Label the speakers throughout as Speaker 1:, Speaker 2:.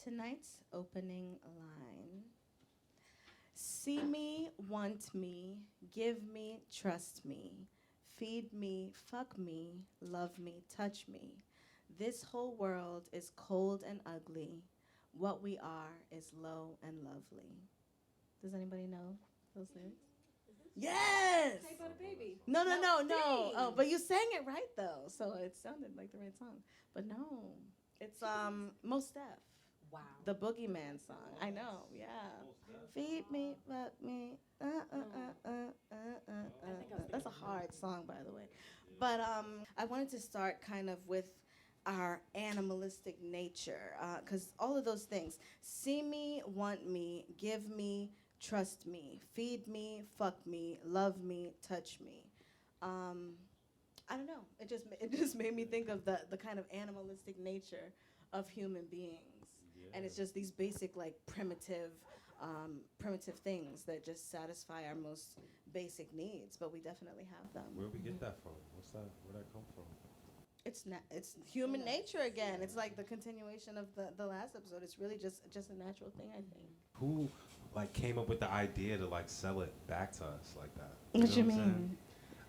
Speaker 1: tonight's opening line. See me, want me, give me, trust me, feed me, fuck me, love me, touch me. This whole world is cold and ugly. What we are is low and lovely. Does anybody know those lyrics? Yes!
Speaker 2: How about a baby?
Speaker 1: No.
Speaker 2: Dang.
Speaker 1: Oh, but you sang it right though, so it sounded like the right song. But no, it's Most Def.
Speaker 2: Wow.
Speaker 1: The Boogeyman song. I know, yeah. Feed me, fuck me. That's a hard song, by the way. But I wanted to start kind of with our animalistic nature, because all of those things: see me, want me, give me, trust me, feed me, fuck me, love me, touch me. I don't know. It just made me think of the kind of animalistic nature of human beings. And it's just these basic, like, primitive things that just satisfy our most basic needs, but we definitely have them.
Speaker 3: Where we get that from? Where'd that come from?
Speaker 1: It's human nature again. It's like the continuation of the last episode. It's really just a natural thing, I think.
Speaker 3: Who, like, came up with the idea to, like, sell it back to us like that?
Speaker 1: What you
Speaker 3: know I'm
Speaker 1: mean?
Speaker 3: saying?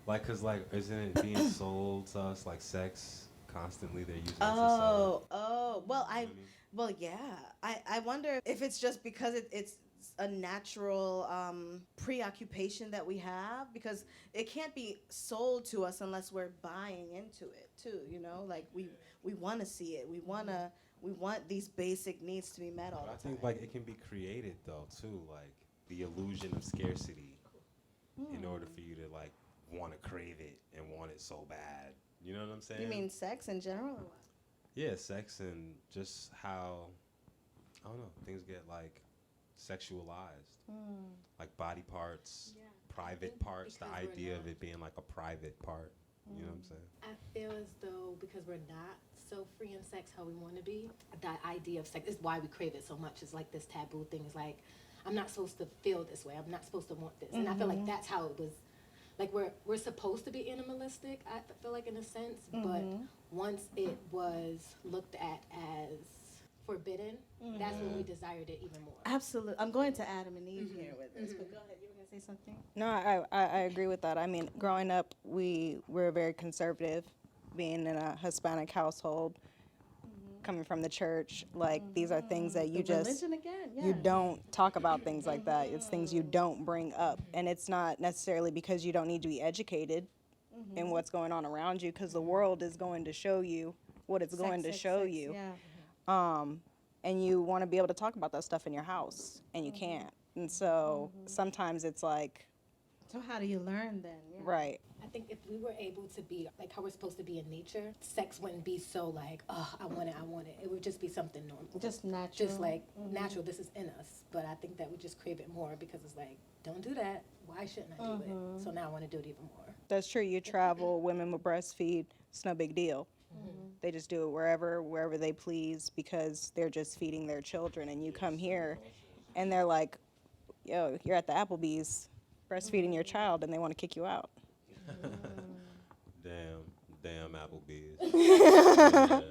Speaker 3: Like, cause, like, isn't it being sold to us like sex constantly? They're using it to sell it.
Speaker 1: Well,
Speaker 3: You know what I mean?
Speaker 1: well, yeah. I wonder if it's just because it's a natural preoccupation that we have, because it can't be sold to us unless we're buying into it too. You know, like we want to see it. We want these basic needs to be met all
Speaker 3: But I
Speaker 1: the time.
Speaker 3: think, like, it can be created though too, like the illusion of scarcity, in order for you to, like, want to crave it and want it so bad. You know what I'm saying?
Speaker 1: You mean sex in general, or what?
Speaker 3: Yeah, sex and just how, I don't know, things get, like, sexualized. Like body parts,
Speaker 2: Yeah.
Speaker 3: private
Speaker 2: think
Speaker 3: parts, the
Speaker 2: because we're
Speaker 3: idea of
Speaker 2: not-
Speaker 3: it being like a private part. You know what I'm saying?
Speaker 2: I feel as though because we're not so free in sex how we want to be, the idea of sex is why we crave it so much. It's like this taboo thing. It's like, I'm not supposed to feel this way. I'm not supposed to want this. And I feel like that's how it was. Like, we're supposed to be animalistic, I feel like, in a sense. But once it was looked at as forbidden, that's when we desired it even more.
Speaker 1: Absolutely. I'm going to Adam and Eve here with this, but go ahead. You were going to say something?
Speaker 4: No, I agree with that. I mean, growing up, we were very conservative, being in a Hispanic household, coming from the church. Like, these are things that you
Speaker 1: The
Speaker 4: just,
Speaker 1: religion again, yeah.
Speaker 4: you don't talk about things like that. It's things you don't bring up. And it's not necessarily because you don't need to be educated in what's going on around you, because the world is going to show you what it's going to show you.
Speaker 1: Yeah.
Speaker 4: And you want to be able to talk about that stuff in your house, and you can't. And so sometimes it's like,
Speaker 1: So how do you learn then? Yeah.
Speaker 4: right.
Speaker 2: I think if we were able to be like how we're supposed to be in nature, sex wouldn't be so like, oh, I want it. It would just be something normal.
Speaker 1: Just natural.
Speaker 2: Just like natural, this is in us. But I think that we just crave it more because it's like, don't do that. Why shouldn't I do it? So now I want to do it even more.
Speaker 4: That's true. You travel, women will breastfeed. It's no big deal. They just do it wherever they please, because they're just feeding their children. And you come here, and they're like, yo, you're at the Applebee's breastfeeding your child, and they want to kick you out.
Speaker 3: Damn Applebee's. Yeah.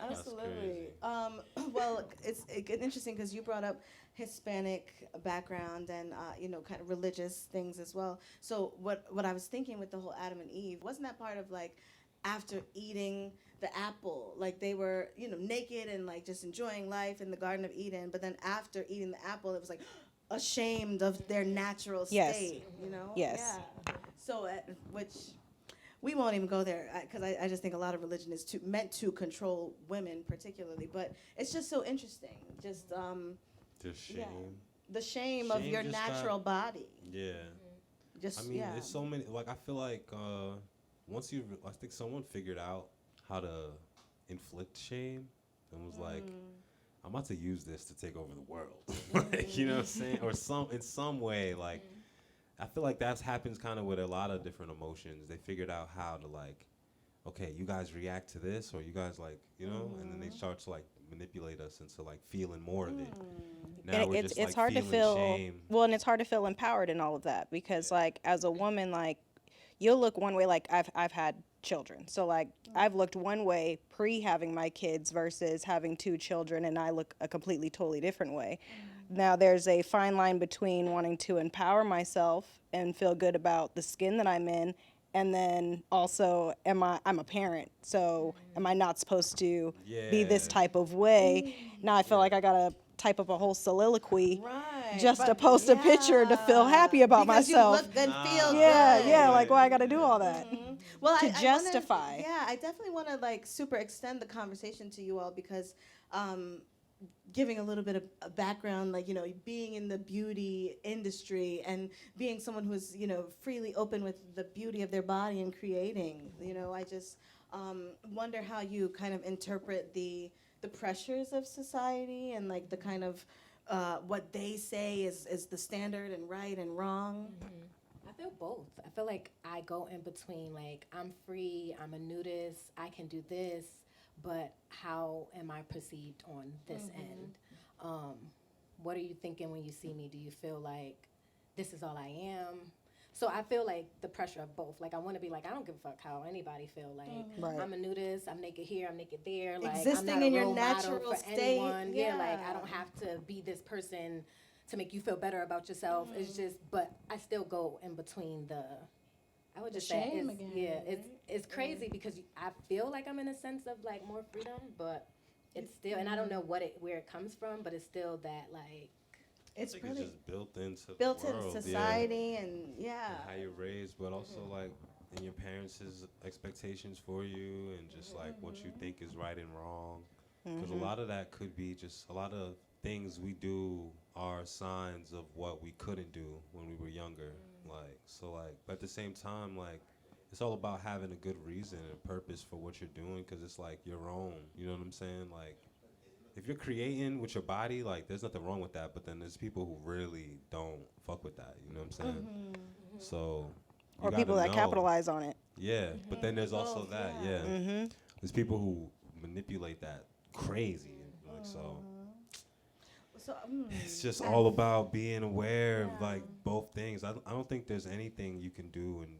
Speaker 1: Absolutely.
Speaker 3: crazy.
Speaker 1: Well, it's interesting because you brought up Hispanic background and kind of religious things as well. So what I was thinking with the whole Adam and Eve, wasn't that part of, like, after eating the apple, like they were naked and, like, just enjoying life in the Garden of Eden, but then after eating the apple, it was like ashamed of their natural
Speaker 4: Yes.
Speaker 1: state.
Speaker 4: Yes.
Speaker 1: Yeah. So which. We won't even go there because I just think a lot of religion is meant to control women particularly. But it's just so interesting. Just
Speaker 3: The shame.
Speaker 1: the shame of
Speaker 3: Shame
Speaker 1: your
Speaker 3: just
Speaker 1: natural body.
Speaker 3: Yeah.
Speaker 1: Just
Speaker 3: I mean, there's so many. Like, I feel like I think someone figured out how to inflict shame and was like, I'm about to use this to take over the world. Like, you know what I'm saying? Or in some way, like, I feel like that happens kind of with a lot of different emotions. They figured out how to, like, okay, you guys react to this, or you guys, like, and then they start to, like, manipulate us into, like, feeling more of it. Now
Speaker 4: And
Speaker 3: we're
Speaker 4: it's
Speaker 3: just, like,
Speaker 4: hard to
Speaker 3: feeling
Speaker 4: feel
Speaker 3: shame.
Speaker 4: well, and it's hard to feel empowered in all of that, because like as a woman, like you'll look one way. Like I've had children. So like I've looked one way pre having my kids versus having 2 children, and I look a completely totally different way. Now there's a fine line between wanting to empower myself and feel good about the skin that I'm in, and then also I'm a parent, so am I not supposed to be this
Speaker 3: Yeah.
Speaker 4: type of way? Now I feel like I gotta type up a whole soliloquy
Speaker 1: Right.
Speaker 4: just to
Speaker 1: but
Speaker 4: post a picture to feel happy about
Speaker 1: because
Speaker 4: myself.
Speaker 1: You look and feel
Speaker 4: Yeah,
Speaker 1: good.
Speaker 4: yeah, like why I gotta do all that?
Speaker 1: Well,
Speaker 4: To
Speaker 1: I
Speaker 4: justify.
Speaker 1: I definitely want to like super extend the conversation to you all because giving a little bit of a background, like, you know, being in the beauty industry and being someone who's, you know, freely open with the beauty of their body and creating, you know, I just wonder how you kind of interpret the pressures of society and like the kind of what they say is the standard and right and wrong.
Speaker 2: I feel both. I feel like I go in between, like, I'm free, I'm a nudist, I can do this, but how am I perceived on this end? What are you thinking when you see me? Do you feel like this is all I am? So I feel like the pressure of both. Like, I want to be like, I don't give a fuck how anybody feel. Like,
Speaker 4: Right.
Speaker 2: I'm a nudist, I'm naked here, I'm naked there. Like,
Speaker 1: Existing
Speaker 2: I'm not
Speaker 1: in
Speaker 2: a
Speaker 1: your
Speaker 2: role model
Speaker 1: natural
Speaker 2: for
Speaker 1: state,
Speaker 2: anyone. Yeah, like, I
Speaker 1: yeah.
Speaker 2: don't have to be this person to make you feel better about yourself. It's just, but I still go in between the, I would
Speaker 1: The
Speaker 2: just say,
Speaker 1: shame
Speaker 2: it's,
Speaker 1: again,
Speaker 2: yeah,
Speaker 1: right?
Speaker 2: it's crazy because I feel like I'm in a sense of like more freedom, but it's still, and I don't know where it comes from, but it's still that like,
Speaker 1: It's
Speaker 3: I think
Speaker 1: really
Speaker 3: it's just built into
Speaker 1: built
Speaker 3: the
Speaker 1: in
Speaker 3: world,
Speaker 1: society and
Speaker 3: yeah, and how you're raised, but also like in your parents' expectations for you, and just like what you think is right and wrong. Because a lot of that could be just a lot of things we do are signs of what we couldn't do when we were younger. Like so, like but at the same time, like it's all about having a good reason and purpose for what you're doing, because it's like your own. You know what I'm saying? Like if you're creating with your body, like there's nothing wrong with that. But then there's people who really don't fuck with that. You know what I'm saying? So you
Speaker 4: Or
Speaker 3: gotta
Speaker 4: people that
Speaker 3: know.
Speaker 4: capitalize on it.
Speaker 3: Yeah, but then there's also
Speaker 1: Both,
Speaker 3: that.
Speaker 1: yeah.
Speaker 3: Yeah, there's people who manipulate that crazy. Like so,
Speaker 1: so
Speaker 3: it's just all about being aware of
Speaker 1: Yeah.
Speaker 3: like both things. I don't think there's anything you can do and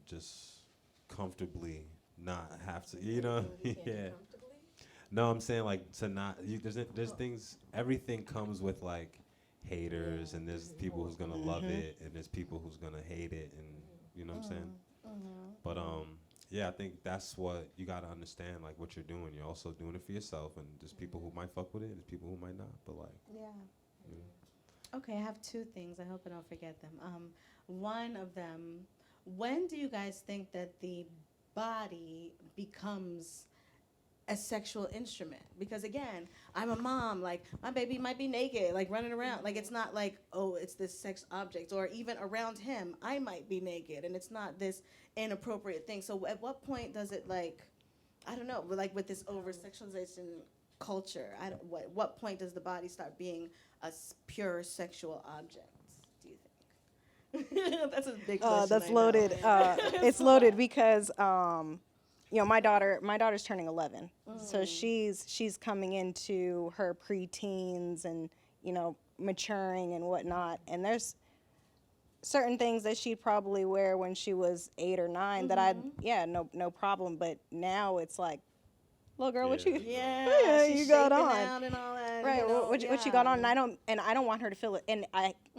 Speaker 3: just comfortably not have to. You know?
Speaker 2: you can't do
Speaker 3: Yeah.
Speaker 2: comfortably.
Speaker 3: No, I'm saying like to not. There's things. Everything comes with like haters, and there's people who's gonna love it, and there's people who's gonna hate it, and you know what I'm saying. But yeah, I think that's what you gotta understand. Like what you're doing, you're also doing it for yourself, and there's people who might fuck with it, there's people who might not. But like,
Speaker 1: yeah. Okay, I have 2 things. I hope I don't forget them. One of them, when do you guys think that the body becomes a sexual instrument? Because again, I'm a mom, like my baby might be naked, like running around. Like it's not like, oh, it's this sex object, or even around him, I might be naked and it's not this inappropriate thing. So at what point does it like, I don't know, like with this over-sexualization culture, what point does the body start being a pure sexual object, do you think? That's a big question.
Speaker 4: That's
Speaker 1: I know.
Speaker 4: loaded. It's loaded because you know my daughter's turning 11, so she's coming into her preteens and you know maturing and whatnot. And there's certain things that she'd probably wear when she was 8 or 9 that no problem. But now it's like, little girl, what
Speaker 3: Yeah.
Speaker 4: you
Speaker 1: Yeah, she's
Speaker 4: you got
Speaker 1: shaping
Speaker 4: on?
Speaker 1: out and all that.
Speaker 4: Right,
Speaker 1: you know,
Speaker 4: what you got on? And I don't want her to feel it. And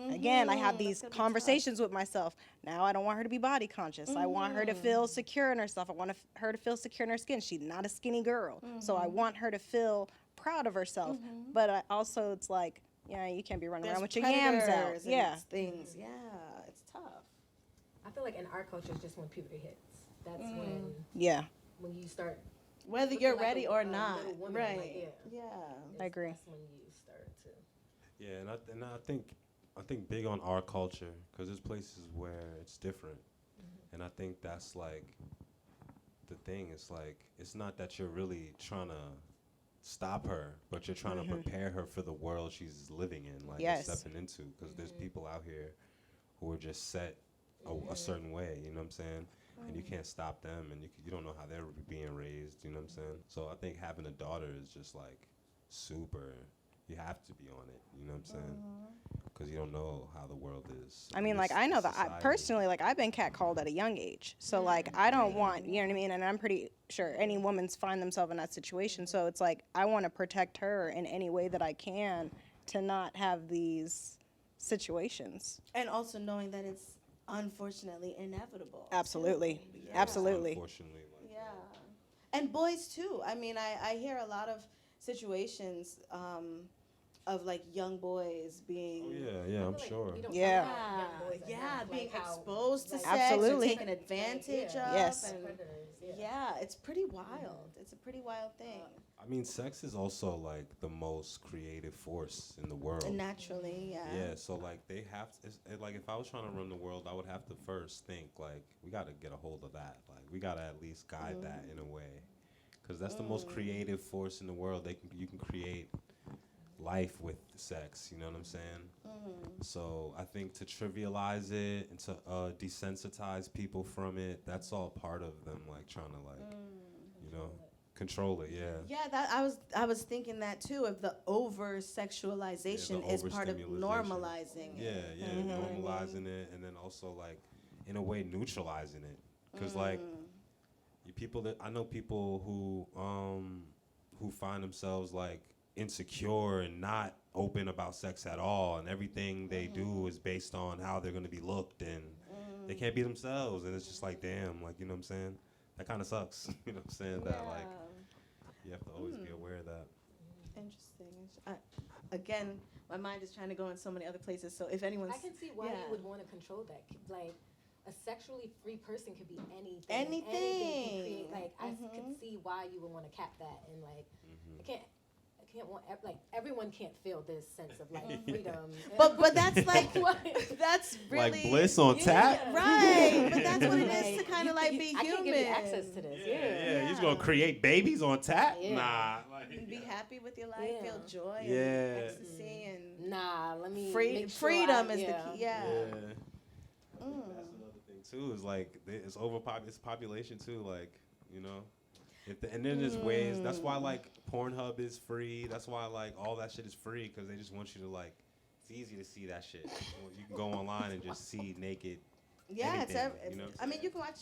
Speaker 4: again, I have
Speaker 1: That's
Speaker 4: these
Speaker 1: gonna be
Speaker 4: conversations with myself. Now I don't want her to be body conscious. I want her to feel secure in herself. I want her to feel secure in her skin. She's not a skinny girl, so I want her to feel proud of herself. But I also, it's like, yeah, you can't be running
Speaker 1: There's
Speaker 4: around with your yams out.
Speaker 1: predators and
Speaker 4: Yeah,
Speaker 1: things. Yeah, it's tough.
Speaker 2: I feel like in our culture, it's just when puberty hits. That's
Speaker 4: yeah,
Speaker 2: when you start.
Speaker 1: Whether
Speaker 2: looking
Speaker 1: you're
Speaker 2: like
Speaker 1: ready
Speaker 2: a
Speaker 1: or
Speaker 2: little
Speaker 1: not,
Speaker 2: woman,
Speaker 1: right?
Speaker 2: like,
Speaker 1: Yeah.
Speaker 4: I agree.
Speaker 2: That's when you start to.
Speaker 3: yeah, and I think big on our culture, because there's places where it's different, and I think that's like the thing. It's like it's not that you're really trying to stop her, but you're trying to prepare her for the world she's living in, like
Speaker 4: Yes.
Speaker 3: stepping into. Because there's people out here who are just set a certain way. You know what I'm saying? And you can't stop them, and you don't know how they're being raised. You know what I'm saying? So I think having a daughter is just like super. You have to be on it. You know what I'm saying? because you don't know how the world is.
Speaker 4: I mean, like,
Speaker 3: This-
Speaker 4: I know
Speaker 3: this
Speaker 4: that I
Speaker 3: society.
Speaker 4: personally, like, I've been catcalled at a young age. So, like, I don't want, you know what I mean? And I'm pretty sure any woman's find themselves in that situation. So it's like, I want to protect her in any way that I can to not have these situations.
Speaker 1: And also knowing that it's unfortunately inevitable. too.
Speaker 4: Absolutely.
Speaker 1: Yeah.
Speaker 4: Absolutely.
Speaker 3: Unfortunately, like,
Speaker 1: Yeah. And boys too. I mean, I hear a lot of situations of like young boys being
Speaker 3: oh yeah, I'm sure.
Speaker 4: Yeah.
Speaker 1: being exposed to sex
Speaker 4: Absolutely.
Speaker 1: or taken advantage of.
Speaker 4: Yes.
Speaker 1: And yeah, it's pretty wild. It's a pretty wild thing.
Speaker 3: I mean, sex is also like the most creative force in the world.
Speaker 1: And naturally, yeah.
Speaker 3: Yeah, so like they have to, like if I was trying to run the world, I would have to first think like we got to get a hold of that. Like we got to at least guide that in a way, because that's the most creative force in the world. You can create life with sex. You know what I'm saying? So I think to trivialize it and to desensitize people from it, that's all part of them like trying to like you know control it. Yeah.
Speaker 1: Yeah, that I was thinking that too. Of the over-sexualization
Speaker 3: Yeah, the
Speaker 1: is part of
Speaker 3: overstimulation.
Speaker 1: normalizing.
Speaker 3: Yeah,
Speaker 1: it.
Speaker 3: yeah, normalizing it, and then also like, in a way, neutralizing it, because like, I know people who find themselves like insecure and not open about sex at all, and everything they do is based on how they're gonna be looked, and they can't be themselves, and it's just like, damn, like you know what I'm saying? That kind of sucks. You know what I'm saying? That like you have to always be aware of that.
Speaker 1: Interesting. Again, my mind is trying to go in so many other places. So if anyone's
Speaker 2: I can see why
Speaker 1: yeah.
Speaker 2: you would want to control that. Like, a sexually free person could be anything.
Speaker 1: Anything.
Speaker 2: Can create, like, I can see why you would want to cap that. And, like, I can't want, like, everyone can't feel this sense of, like, freedom.
Speaker 1: But that's like that's really
Speaker 3: Like bliss on tap.
Speaker 1: right. But that's what it is to
Speaker 2: Like,
Speaker 1: kind of like be
Speaker 2: I
Speaker 1: human.
Speaker 2: can't give you access to this.
Speaker 3: Yeah,
Speaker 1: Yeah.
Speaker 3: you're just gonna create babies on tap?
Speaker 2: Yeah.
Speaker 3: Nah. Like,
Speaker 1: And be happy with your life,
Speaker 2: Yeah.
Speaker 1: feel joy
Speaker 3: Yeah.
Speaker 1: and ecstasy and
Speaker 2: Nah, let me make sure
Speaker 1: freedom
Speaker 2: I-
Speaker 1: is
Speaker 2: yeah.
Speaker 1: the key. Yeah.
Speaker 3: That's another thing too. Is like it's it's population too. Like you know, and then there's ways. That's why like Pornhub is free. That's why like all that shit is free, because they just want you to like. It's easy to see that shit. You can go online and just see naked.
Speaker 1: Yeah, it's
Speaker 3: anything, you know what I'm
Speaker 1: I mean, you can watch.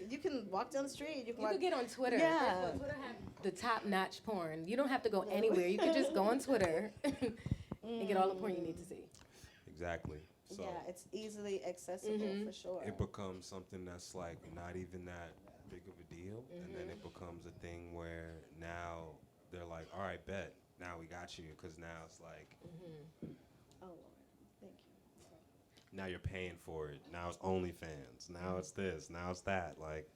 Speaker 1: You can walk down the street. You can
Speaker 2: You
Speaker 1: watch.
Speaker 2: could get on Twitter.
Speaker 1: Yeah.
Speaker 2: First of all, Twitter have the top-notch porn. You don't have to go anywhere. You could just go on Twitter and get all the porn you need to see.
Speaker 3: Exactly. So
Speaker 1: yeah, it's easily accessible for sure.
Speaker 3: it becomes something that's like not even that big of a deal, and then it becomes a thing where now they're like, all right, bet. Now we got you, because now it's like.
Speaker 1: Oh Lord, thank you.
Speaker 3: Now you're paying for it. Now it's OnlyFans. Now it's this. Now it's that. Like,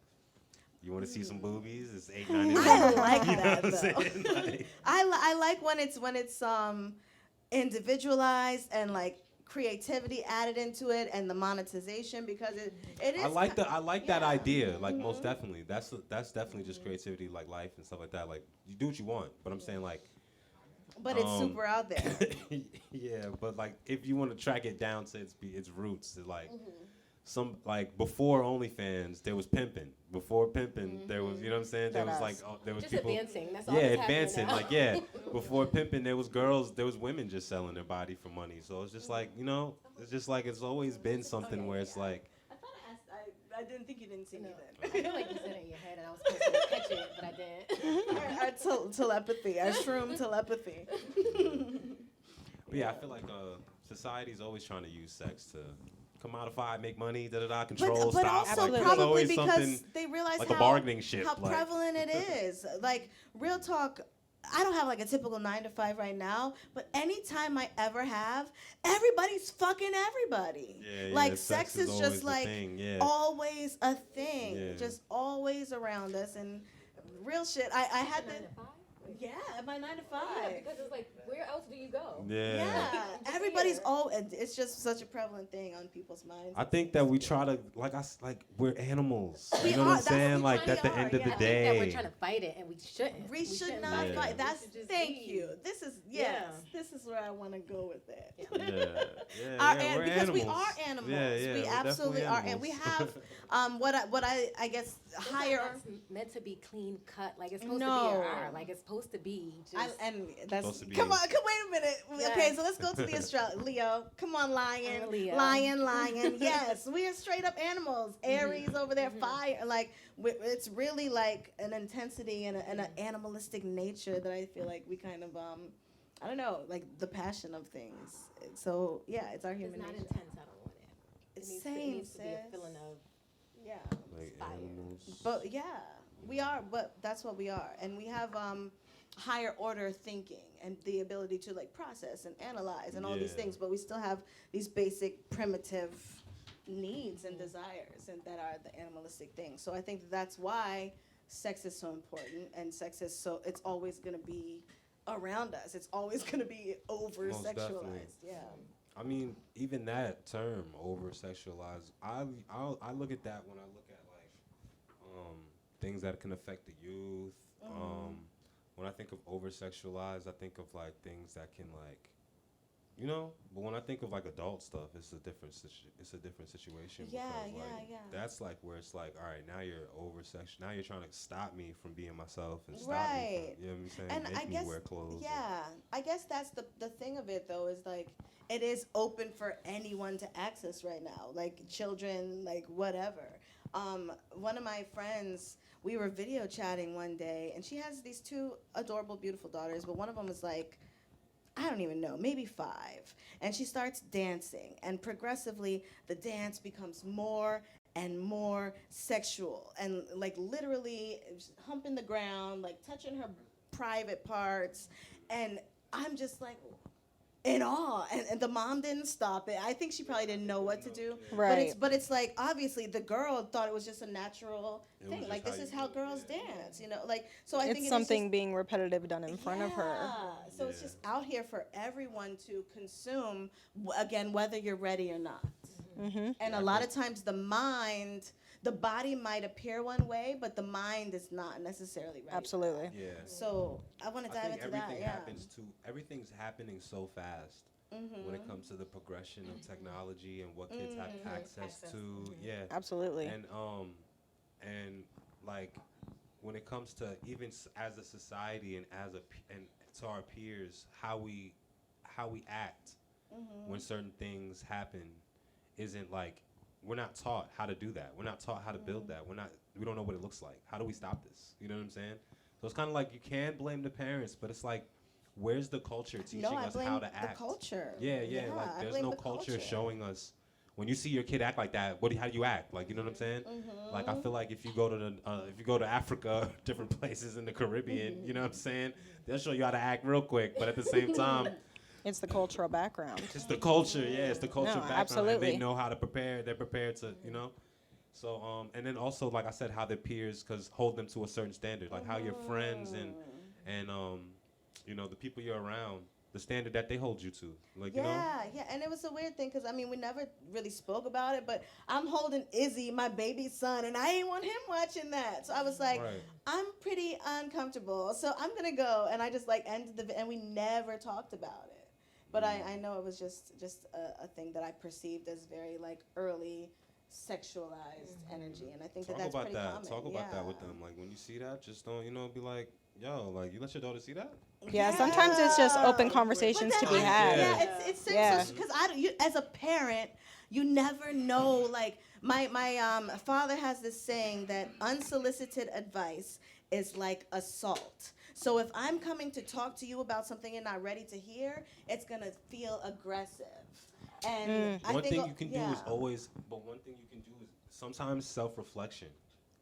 Speaker 3: you want to see some boobies? It's $8.99.
Speaker 1: I like
Speaker 3: You know
Speaker 1: that
Speaker 3: what I'm
Speaker 1: though.
Speaker 3: saying? Like,
Speaker 1: I like when it's individualized and like creativity added into it and the monetization, because it is.
Speaker 3: I like that
Speaker 1: yeah.
Speaker 3: idea. Like most definitely. That's definitely just creativity, like life and stuff like that. Like you do what you want, but I'm saying like.
Speaker 1: But it's super out there.
Speaker 3: Yeah, but like if you want to track it down to its roots, it's like. Some like before OnlyFans, there was pimping. Before pimping, there was, you know what I'm saying? There was like there was
Speaker 2: Just
Speaker 3: people
Speaker 2: advancing. That's all
Speaker 3: yeah,
Speaker 2: that's happening
Speaker 3: advancing.
Speaker 2: now.
Speaker 3: Like yeah, before pimping, there was women just selling their body for money. So it's just like it's just like it's always been something where it's like
Speaker 1: I thought I asked. I didn't think you didn't see me
Speaker 2: I
Speaker 1: then.
Speaker 2: feel like you said it in your head and I was supposed to catch it, but I didn't.
Speaker 1: Our telepathy, our shroom telepathy.
Speaker 3: but yeah, I feel like society's always trying to use sex to commodify, make money, control,
Speaker 1: but
Speaker 3: stop.
Speaker 1: also
Speaker 3: Like, there's
Speaker 1: probably
Speaker 3: always
Speaker 1: because
Speaker 3: something
Speaker 1: they realize
Speaker 3: like
Speaker 1: how,
Speaker 3: a bargaining chip.
Speaker 1: how
Speaker 3: like,
Speaker 1: prevalent it is. Like real talk, I don't have like a typical 9 to 5 right now, but anytime I ever have, everybody's fucking everybody.
Speaker 3: Yeah,
Speaker 1: like
Speaker 3: yeah,
Speaker 1: sex
Speaker 3: is
Speaker 1: is
Speaker 3: always
Speaker 1: just
Speaker 3: the
Speaker 1: like
Speaker 3: thing, yeah.
Speaker 1: always a thing,
Speaker 3: Yeah.
Speaker 1: just always around us. And real shit, I had the
Speaker 2: 9 to 5?
Speaker 1: yeah, at my 9 to 5.
Speaker 2: Yeah, because it's like, where else do you go?
Speaker 1: Yeah, everybody's it's just such a prevalent thing on people's minds.
Speaker 3: I think that we try to we're animals.
Speaker 1: We
Speaker 3: You know
Speaker 1: are,
Speaker 3: what I'm
Speaker 1: that's
Speaker 3: saying?
Speaker 1: what we
Speaker 3: Like at the
Speaker 1: kinda
Speaker 3: end
Speaker 1: are,
Speaker 3: of the
Speaker 1: yeah.
Speaker 2: I think
Speaker 3: day.
Speaker 2: that we're trying to fight it and we shouldn't.
Speaker 1: We should
Speaker 2: shouldn't
Speaker 1: not
Speaker 2: fight it.
Speaker 1: fight.
Speaker 2: We
Speaker 1: That's
Speaker 2: should just
Speaker 1: thank
Speaker 2: be.
Speaker 1: you. This is
Speaker 2: Yeah.
Speaker 1: this is where I want to go with it.
Speaker 3: We're
Speaker 1: because we
Speaker 3: animals.
Speaker 1: are animals.
Speaker 3: Yeah,
Speaker 1: We
Speaker 3: we're
Speaker 1: absolutely
Speaker 3: definitely
Speaker 1: are, and we
Speaker 3: animals.
Speaker 1: have what I guess
Speaker 2: Those are
Speaker 1: higher.
Speaker 2: not meant to be clean cut. Like it's supposed to
Speaker 1: No.
Speaker 2: be a R. Like it's supposed to be just.
Speaker 1: And that's
Speaker 3: Supposed to be-
Speaker 1: come on, wait a minute.
Speaker 2: Yes.
Speaker 1: Okay, so let's go to the Leo. Come on, lion,
Speaker 2: I'm a Leo.
Speaker 1: lion. Yes, we are straight up animals. Aries over there, fire. Like it's really like an intensity and an animalistic nature that I feel like we kind of I don't know, like the passion of things. So yeah, it's our
Speaker 2: It's
Speaker 1: human
Speaker 2: not
Speaker 1: nature.
Speaker 2: intense. I don't want it.
Speaker 1: It's
Speaker 2: It
Speaker 1: same,
Speaker 2: needs to be a
Speaker 1: sis.
Speaker 2: feeling of
Speaker 1: Yeah.
Speaker 3: Like
Speaker 2: fire.
Speaker 3: animals.
Speaker 1: But yeah, we are, but that's what we are. And we have higher order thinking and the ability to like process and analyze and all these
Speaker 3: Yeah.
Speaker 1: things, but we still have these basic primitive needs and desires and that are the animalistic things. So I think that's why sex is so important, and sex is so, it's always going to be around us. It's always going to be over
Speaker 3: Most definitely.
Speaker 1: sexualized. Yeah.
Speaker 3: I mean, even that term, over-sexualized, I look at that when I look at, like, things that can affect the youth. When I think of over-sexualized, I think of, like, things that can, like, you know? But when I think of, like, adult stuff, it's a different situation.
Speaker 1: Yeah,
Speaker 3: because, like,
Speaker 1: yeah.
Speaker 3: That's, like, where it's like, all right, now you're over-sexual. Now you're trying to stop me from being myself and stop me
Speaker 1: Right.
Speaker 3: from, you know what I'm saying?
Speaker 1: And
Speaker 3: Make
Speaker 1: I
Speaker 3: me
Speaker 1: guess,
Speaker 3: wear clothes.
Speaker 1: yeah, I guess that's the thing of it though, is like it is open for anyone to access right now, like children, like whatever. One of my friends, we were video chatting one day, and she has these two adorable, beautiful daughters, but one of them is like, I don't even know, maybe 5. And she starts dancing, and progressively the dance becomes more and more sexual, and like literally humping the ground, like touching her private parts. And I'm just like in awe. And the mom didn't stop it. I think she probably didn't know what to do.
Speaker 4: Right.
Speaker 1: But it's like obviously the girl thought it was just a natural
Speaker 3: It was
Speaker 1: thing.
Speaker 3: just
Speaker 1: Like
Speaker 3: how
Speaker 1: this
Speaker 3: you
Speaker 1: is how
Speaker 3: do it,
Speaker 1: girls
Speaker 3: yeah.
Speaker 1: dance, you know? Like so I think
Speaker 4: It's
Speaker 1: it is
Speaker 4: something
Speaker 1: just,
Speaker 4: being repetitive done in front of her.
Speaker 1: yeah. So it's
Speaker 3: Yeah.
Speaker 1: just out here for everyone to consume, again, whether you're ready or not.
Speaker 4: Mm-hmm.
Speaker 1: And a lot of times the body might appear one way, but the mind is not necessarily ready.
Speaker 4: Absolutely.
Speaker 3: Yeah.
Speaker 1: So I want to
Speaker 3: I
Speaker 1: dive
Speaker 3: think
Speaker 1: into that.
Speaker 3: everything
Speaker 1: Yeah.
Speaker 3: happens too. Everything's happening so fast when it comes to the progression of technology and what kids have access to. Yeah.
Speaker 4: Absolutely.
Speaker 3: And like when it comes to even as a society and and to our peers, how we act when certain things happen isn't like, we're not taught how to do that. We're not taught how to build that. We don't know what it looks like. How do we stop this? You know what I'm saying? So it's kind of like you can blame the parents, but it's like, where's the culture teaching
Speaker 1: No, I
Speaker 3: us
Speaker 1: blame
Speaker 3: how to
Speaker 1: the
Speaker 3: act?
Speaker 1: culture.
Speaker 3: Yeah,
Speaker 1: I
Speaker 3: like there's
Speaker 1: blame
Speaker 3: no
Speaker 1: the
Speaker 3: culture showing us. When you see your kid act like that, how do you act? Like, you know what I'm saying? Like, I feel like if you go to Africa, different places in the Caribbean, you know what I'm saying? They'll show you how to act real quick, but at the same time,
Speaker 4: It's the cultural background.
Speaker 3: it's the culture. Yeah, it's the cultural background. And
Speaker 4: absolutely.
Speaker 3: they know how to prepare. They're prepared to, you know. So, and then also, like I said, how their peers hold them to a certain standard, like how your friends and you know, the people you're around, the standard that they hold you to, like, you know.
Speaker 1: Yeah, and it was a weird thing because I mean we never really spoke about it, but I'm holding Izzy, my baby son, and I ain't want him watching that. So I was like,
Speaker 3: Right.
Speaker 1: I'm pretty uncomfortable, so I'm gonna go, and I just like ended and we never talked about it. But I know it was just a thing that I perceived as very like early sexualized energy, and I think
Speaker 3: Talk
Speaker 1: that's
Speaker 3: about
Speaker 1: pretty
Speaker 3: that.
Speaker 1: common.
Speaker 3: Talk about that with
Speaker 1: Yeah.
Speaker 3: them. Like when you see that, just don't, you know, be like, yo, like you let your daughter see that?
Speaker 4: Yeah, sometimes it's just open
Speaker 1: But
Speaker 4: conversations
Speaker 1: then
Speaker 4: to be
Speaker 1: I-
Speaker 4: had.
Speaker 1: Yeah, it's
Speaker 4: Yeah.
Speaker 1: because as a parent, you never know. Like my father has this saying that unsolicited advice is like assault. So if I'm coming to talk to you about something you're not ready to hear, it's gonna feel aggressive. And I
Speaker 3: One
Speaker 1: think
Speaker 3: thing you can do is
Speaker 1: yeah.
Speaker 3: always, but one thing you can do is sometimes self-reflection.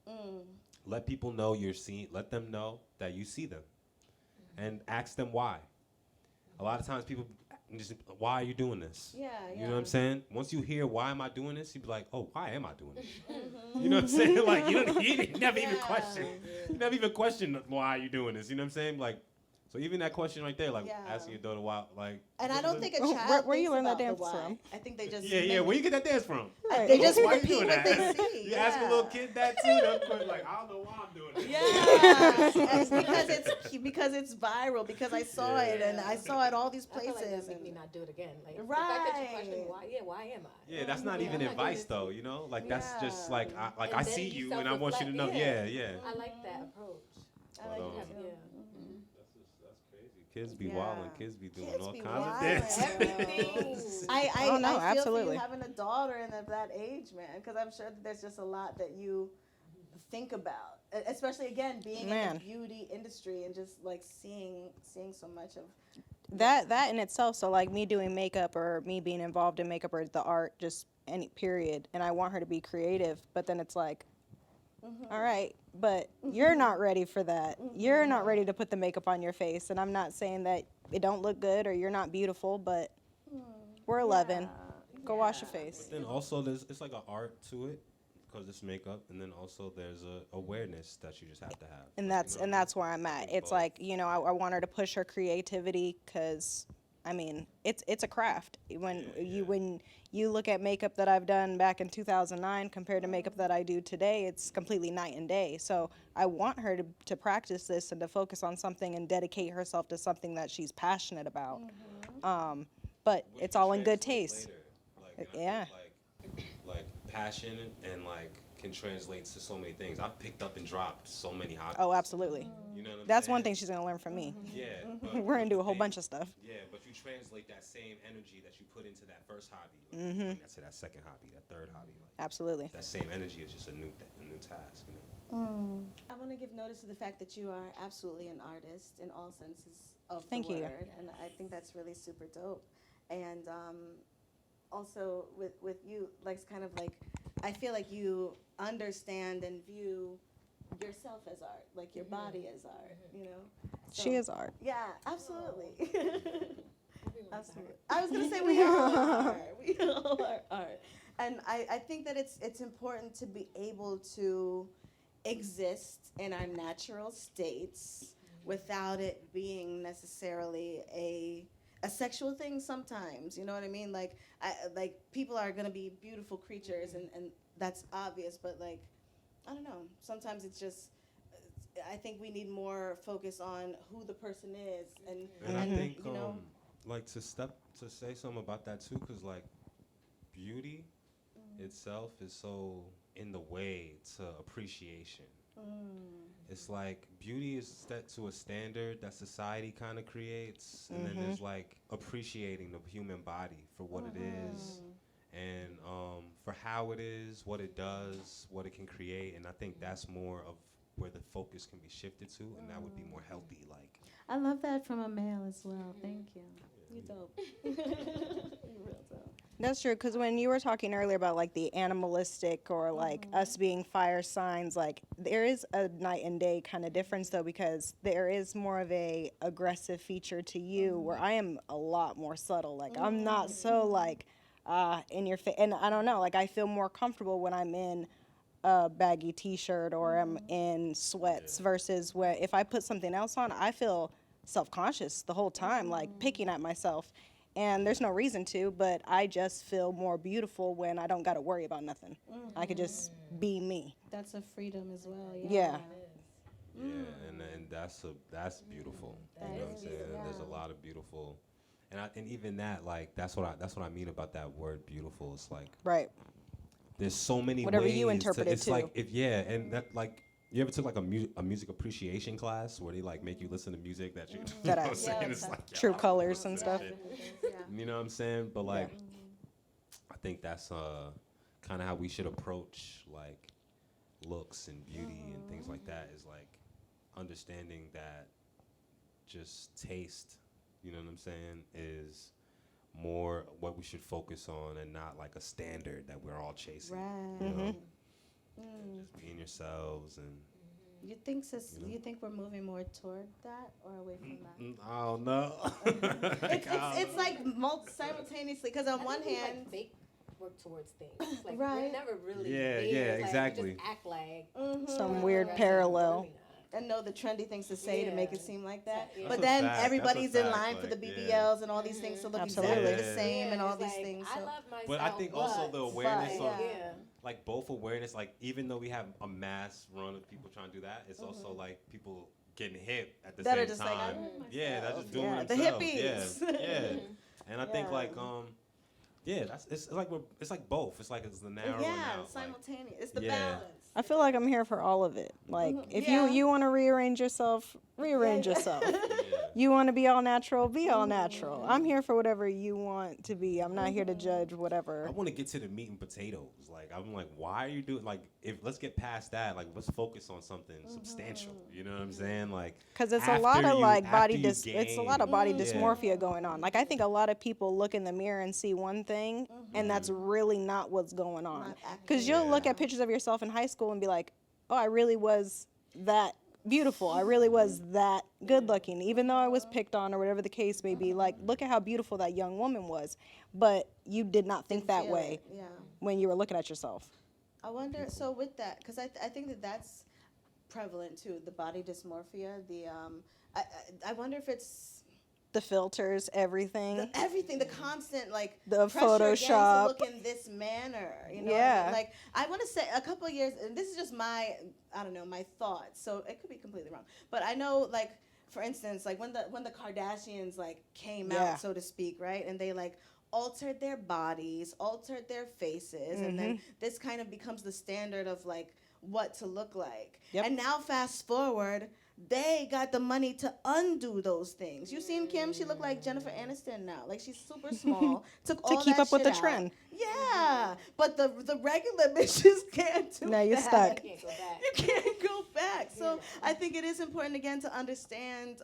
Speaker 1: Mm.
Speaker 3: Let people know you're seeing. Let them know that you see them, and ask them why. A lot of times people just, why are you doing this?
Speaker 1: Yeah,
Speaker 3: You know what I'm
Speaker 1: yeah.
Speaker 3: saying? Once you hear why am I doing this, you be like, oh, why am I doing this? You know what I'm saying? Like you never even
Speaker 1: Yeah.
Speaker 3: question. You never even question why are you doing this. You know what I'm saying? Like, So even that question right there, like
Speaker 1: Yeah.
Speaker 3: asking your daughter why, like.
Speaker 1: And I don't think a
Speaker 4: Where-
Speaker 1: child
Speaker 4: where you
Speaker 1: thinks
Speaker 4: learn that
Speaker 1: about the
Speaker 4: dance
Speaker 1: why.
Speaker 4: from?
Speaker 1: I think they just
Speaker 3: Yeah, where you get that dance from?
Speaker 4: Right.
Speaker 1: They just
Speaker 3: Why you
Speaker 1: repeat
Speaker 3: doing
Speaker 1: what
Speaker 3: that?
Speaker 1: they see.
Speaker 3: You ask a little kid that too. They'll be like, I don't know why I'm doing this.
Speaker 1: Yeah, and because it's viral. Because I saw it, and I
Speaker 2: Yeah.
Speaker 1: saw it all these
Speaker 2: I feel
Speaker 1: places.
Speaker 2: like that make
Speaker 1: and-
Speaker 2: me not do it again. Like the fact that you question
Speaker 1: Right.
Speaker 2: why am I?
Speaker 3: Yeah, that's not
Speaker 2: Yeah,
Speaker 3: even
Speaker 2: I'm not doing
Speaker 3: advice
Speaker 2: this.
Speaker 3: though, you know? Like that's just
Speaker 1: Yeah.
Speaker 3: like
Speaker 2: And
Speaker 3: I
Speaker 2: then
Speaker 3: see
Speaker 2: you
Speaker 3: you and I want you to know.
Speaker 2: self-reflect.
Speaker 3: Yeah.
Speaker 2: I like that approach.
Speaker 1: I like
Speaker 3: But,
Speaker 1: it
Speaker 2: Yeah.
Speaker 1: too.
Speaker 3: That's crazy. Kids be
Speaker 1: Yeah.
Speaker 3: wilding. Kids be doing
Speaker 1: Kids
Speaker 3: all
Speaker 1: be
Speaker 3: kinds of
Speaker 1: wildin',
Speaker 3: dances.
Speaker 1: I
Speaker 4: Oh, no,
Speaker 1: I feel for
Speaker 4: absolutely.
Speaker 1: you having a daughter and of that age, man, because I'm sure that there's just a lot that you think about, especially again being in
Speaker 4: Man.
Speaker 1: the beauty industry and just like seeing so much of
Speaker 4: That in itself, so like me doing makeup or me being involved in makeup or the art, just any period, and I want her to be creative, but then it's like, all right, but you're not ready for that. You're not ready to put the makeup on your face, and I'm not saying that it don't look good or you're not beautiful, but we're 11. Go wash your face.
Speaker 3: Then also it's like an art to it because it's makeup, and then also there's a awareness that you just have to have.
Speaker 4: And
Speaker 3: Like,
Speaker 4: that's
Speaker 3: you know
Speaker 4: and
Speaker 3: what I mean?
Speaker 4: that's where I'm at.
Speaker 3: It's
Speaker 4: It's
Speaker 3: both.
Speaker 4: like, I want her to push her creativity because I mean, it's a craft. When you look at makeup that I've done back in 2009 compared to makeup that I do today, it's completely night and day. So I want her to practice this and to focus on something and dedicate herself to something that she's passionate about. But
Speaker 3: Which
Speaker 4: it's
Speaker 3: we
Speaker 4: all in good
Speaker 3: translate
Speaker 4: taste.
Speaker 3: later. Like, and I
Speaker 4: Yeah.
Speaker 3: think, like passion and like can translate to so many things. I've picked up and dropped so many hobbies.
Speaker 4: Oh, absolutely.
Speaker 3: You know what I'm
Speaker 4: That's
Speaker 3: saying?
Speaker 4: one thing she's gonna learn from me.
Speaker 3: Yeah.
Speaker 4: We're gonna do a whole bunch of stuff.
Speaker 3: Yeah, but you translate that same energy that you put into that first hobby, like, bring that to that second hobby, that third hobby. Like,
Speaker 4: Absolutely.
Speaker 3: that same energy is just a new task. You know?
Speaker 1: I want to give notice to the fact that you are absolutely an artist in all senses of
Speaker 4: Thank
Speaker 1: the
Speaker 4: you.
Speaker 1: word, and I think that's really super dope. And also with you, like it's kind of like I feel like you understand and view yourself as art, like your body as art. You know,
Speaker 4: She is art.
Speaker 1: Yeah, absolutely. Absolutely. I was gonna say we all are. We all are art. And I think that it's important to be able to exist in our natural states without it being necessarily a sexual thing sometimes. You know what I mean? Like people are gonna be beautiful creatures and that's obvious, but like I don't know. Sometimes it's just I think we need more focus on who the person is
Speaker 3: And I think
Speaker 1: you know
Speaker 3: like to say something about that too, because like beauty itself is so in the way to appreciation. It's like beauty is set to a standard that society kind of creates, and then there's like appreciating the human body for what it is, and for how it is, what it does, what it can create, and I think that's more of where the focus can be shifted to, and that would be more healthy. Like,
Speaker 1: I love that from a male as well. Thank you. You dope. You real dope.
Speaker 4: That's true, because when you were talking earlier about like the animalistic or like us being fire signs, like there is a night and day kind of difference though, because there is more of a aggressive feature to you where I am a lot more subtle. Like I'm not so like in your face, and I don't know, like I feel more comfortable when I'm in a baggy t-shirt or I'm in sweats versus where if I put something else on, I feel self-conscious the whole time, like picking at myself. And there's no reason to, but I just feel more beautiful when I don't got to worry about nothing. I could just be me.
Speaker 1: That's a freedom as well.
Speaker 4: Yeah.
Speaker 3: yeah, and that's beautiful. You know what I'm saying? There's a lot of beautiful, and even that, like that's what I mean about that word beautiful. It's like
Speaker 4: Right.
Speaker 3: there's so many
Speaker 4: Whatever
Speaker 3: ways
Speaker 4: you interpret
Speaker 3: it's
Speaker 4: it
Speaker 3: like
Speaker 4: to.
Speaker 3: and that like you ever took like a music appreciation class where they like make you listen to music that you, you
Speaker 4: That
Speaker 3: know
Speaker 4: I-
Speaker 3: what I'm saying?
Speaker 1: Yeah,
Speaker 3: It's
Speaker 1: okay.
Speaker 3: like, yo,
Speaker 4: True
Speaker 3: I
Speaker 4: colors
Speaker 3: listen
Speaker 4: and
Speaker 3: to that
Speaker 4: stuff.
Speaker 3: shit. You know what I'm saying? But like I think that's kind of how we should approach like looks and beauty and things like that, is like understanding that just taste, you know what I'm saying, is more what we should focus on and not like a standard that we're all chasing.
Speaker 1: Right.
Speaker 3: You know? And just being yourselves and
Speaker 1: You think you think we're moving more toward that or away from that?
Speaker 3: I don't know.
Speaker 1: It's like simultaneously because on one hand,
Speaker 2: like fake work towards things. Like
Speaker 1: Right.
Speaker 2: we're never really
Speaker 3: Yeah,
Speaker 2: there.
Speaker 3: yeah,
Speaker 2: Like,
Speaker 3: exactly.
Speaker 2: We just act like
Speaker 4: Some
Speaker 2: we're
Speaker 4: weird
Speaker 2: progressing,
Speaker 4: parallel.
Speaker 2: really not.
Speaker 1: and know the trendy things to say to make it
Speaker 2: Yeah.
Speaker 1: seem like that.
Speaker 2: That's
Speaker 1: But
Speaker 3: a
Speaker 1: then
Speaker 3: fact.
Speaker 1: everybody's
Speaker 3: That's a
Speaker 1: in
Speaker 3: fact.
Speaker 1: line for the
Speaker 3: Like,
Speaker 1: BBLs and all these things to look
Speaker 4: Absolutely.
Speaker 1: exactly the
Speaker 3: Yeah.
Speaker 1: same and all
Speaker 2: it's
Speaker 1: these
Speaker 2: like,
Speaker 1: things.
Speaker 2: I
Speaker 1: So.
Speaker 2: love myself.
Speaker 3: But I think also the
Speaker 2: but-
Speaker 3: awareness
Speaker 1: But,
Speaker 3: of
Speaker 2: yeah.
Speaker 3: like both awareness, like even though we have a mass run of people trying to do that, it's also like people getting hip at the
Speaker 1: That are
Speaker 3: same
Speaker 1: just like, I
Speaker 3: time.
Speaker 1: love
Speaker 3: Yeah, that's just doing
Speaker 1: Yeah,
Speaker 3: it
Speaker 1: the
Speaker 3: themselves.
Speaker 1: hippies.
Speaker 3: Yeah, yeah. And I think
Speaker 1: Yeah.
Speaker 3: like yeah, that's it's like it's like both. It's like it's the narrow
Speaker 1: Yeah,
Speaker 3: and out. Like,
Speaker 1: simultaneous. It's the
Speaker 3: Yeah.
Speaker 1: balance.
Speaker 4: I feel like I'm here for all of it. Like, if
Speaker 1: Yeah.
Speaker 4: you want to rearrange yourself, rearrange yourself.
Speaker 3: yeah.
Speaker 4: You want to be all natural, be all natural. I'm here for whatever you want to be. I'm not here to judge
Speaker 3: I
Speaker 4: whatever.
Speaker 3: want to get to the meat and potatoes. Like I'm like, why are you doing like if let's get past that. Like let's focus on something substantial. You know what I'm saying? Like
Speaker 4: Because it's a
Speaker 3: after
Speaker 4: lot of
Speaker 3: you-
Speaker 4: like
Speaker 3: after
Speaker 4: body
Speaker 3: you
Speaker 4: it's a lot of
Speaker 3: gain-
Speaker 4: body
Speaker 3: Yeah.
Speaker 4: dysmorphia going on. Like I think a lot of people look in the mirror and see one thing, and that's really not what's going on.
Speaker 1: Not
Speaker 4: Because you'll look
Speaker 3: Yeah.
Speaker 4: at pictures of yourself in high school and be like, oh, I really was that beautiful. I really was that good looking, even though I was picked on or whatever the case may be. Like, look at how beautiful that young woman was, but you did not think that
Speaker 1: Feel
Speaker 4: way
Speaker 1: it, yeah.
Speaker 4: when you were looking at yourself.
Speaker 1: I wonder. So with that, because I think that that's prevalent too. The body dysmorphia. I wonder if it's
Speaker 4: The filters, everything.
Speaker 1: everything, the constant like
Speaker 4: The
Speaker 1: pressure again
Speaker 4: Photoshop.
Speaker 1: to look in this manner. You know,
Speaker 4: Yeah.
Speaker 1: like I want to say a couple of years, and this is just my I don't know my thoughts, so it could be completely wrong. But I know like for instance, like when the Kardashians like came
Speaker 4: Yeah.
Speaker 1: out, so to speak, right, and they like altered their bodies, altered their faces, and then this kind of becomes the standard of like what to look like.
Speaker 4: Yep.
Speaker 1: And now fast forward, they got the money to undo those things. You seen Kim? She looked like Jennifer Aniston now. Like she's super small. Took
Speaker 4: To
Speaker 1: all
Speaker 4: keep
Speaker 1: that
Speaker 4: up with the
Speaker 1: shit out.
Speaker 4: trend.
Speaker 1: Yeah, but the regular bitches can't do
Speaker 4: Now you're
Speaker 1: that.
Speaker 4: stuck.
Speaker 2: Can't go back.
Speaker 1: You can't go back. So I think it is important again to understand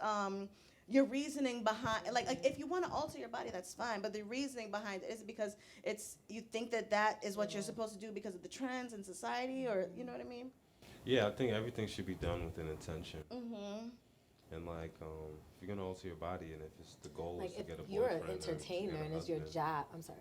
Speaker 1: your reasoning behind. Like if you want to alter your body, that's fine. But the reasoning behind it is because it's you think that is what you're supposed to do because of the trends in society, or you know what I mean?
Speaker 3: Yeah, I think everything should be done with an intention.
Speaker 1: Mm-hmm.
Speaker 3: And like, if you're gonna alter your body, and if it's the goal
Speaker 2: Like
Speaker 3: is to
Speaker 2: if
Speaker 3: get a
Speaker 2: you're
Speaker 3: boyfriend
Speaker 2: an
Speaker 3: or to
Speaker 2: entertainer
Speaker 3: get a
Speaker 2: and it's your
Speaker 3: husband.
Speaker 2: job, I'm sorry.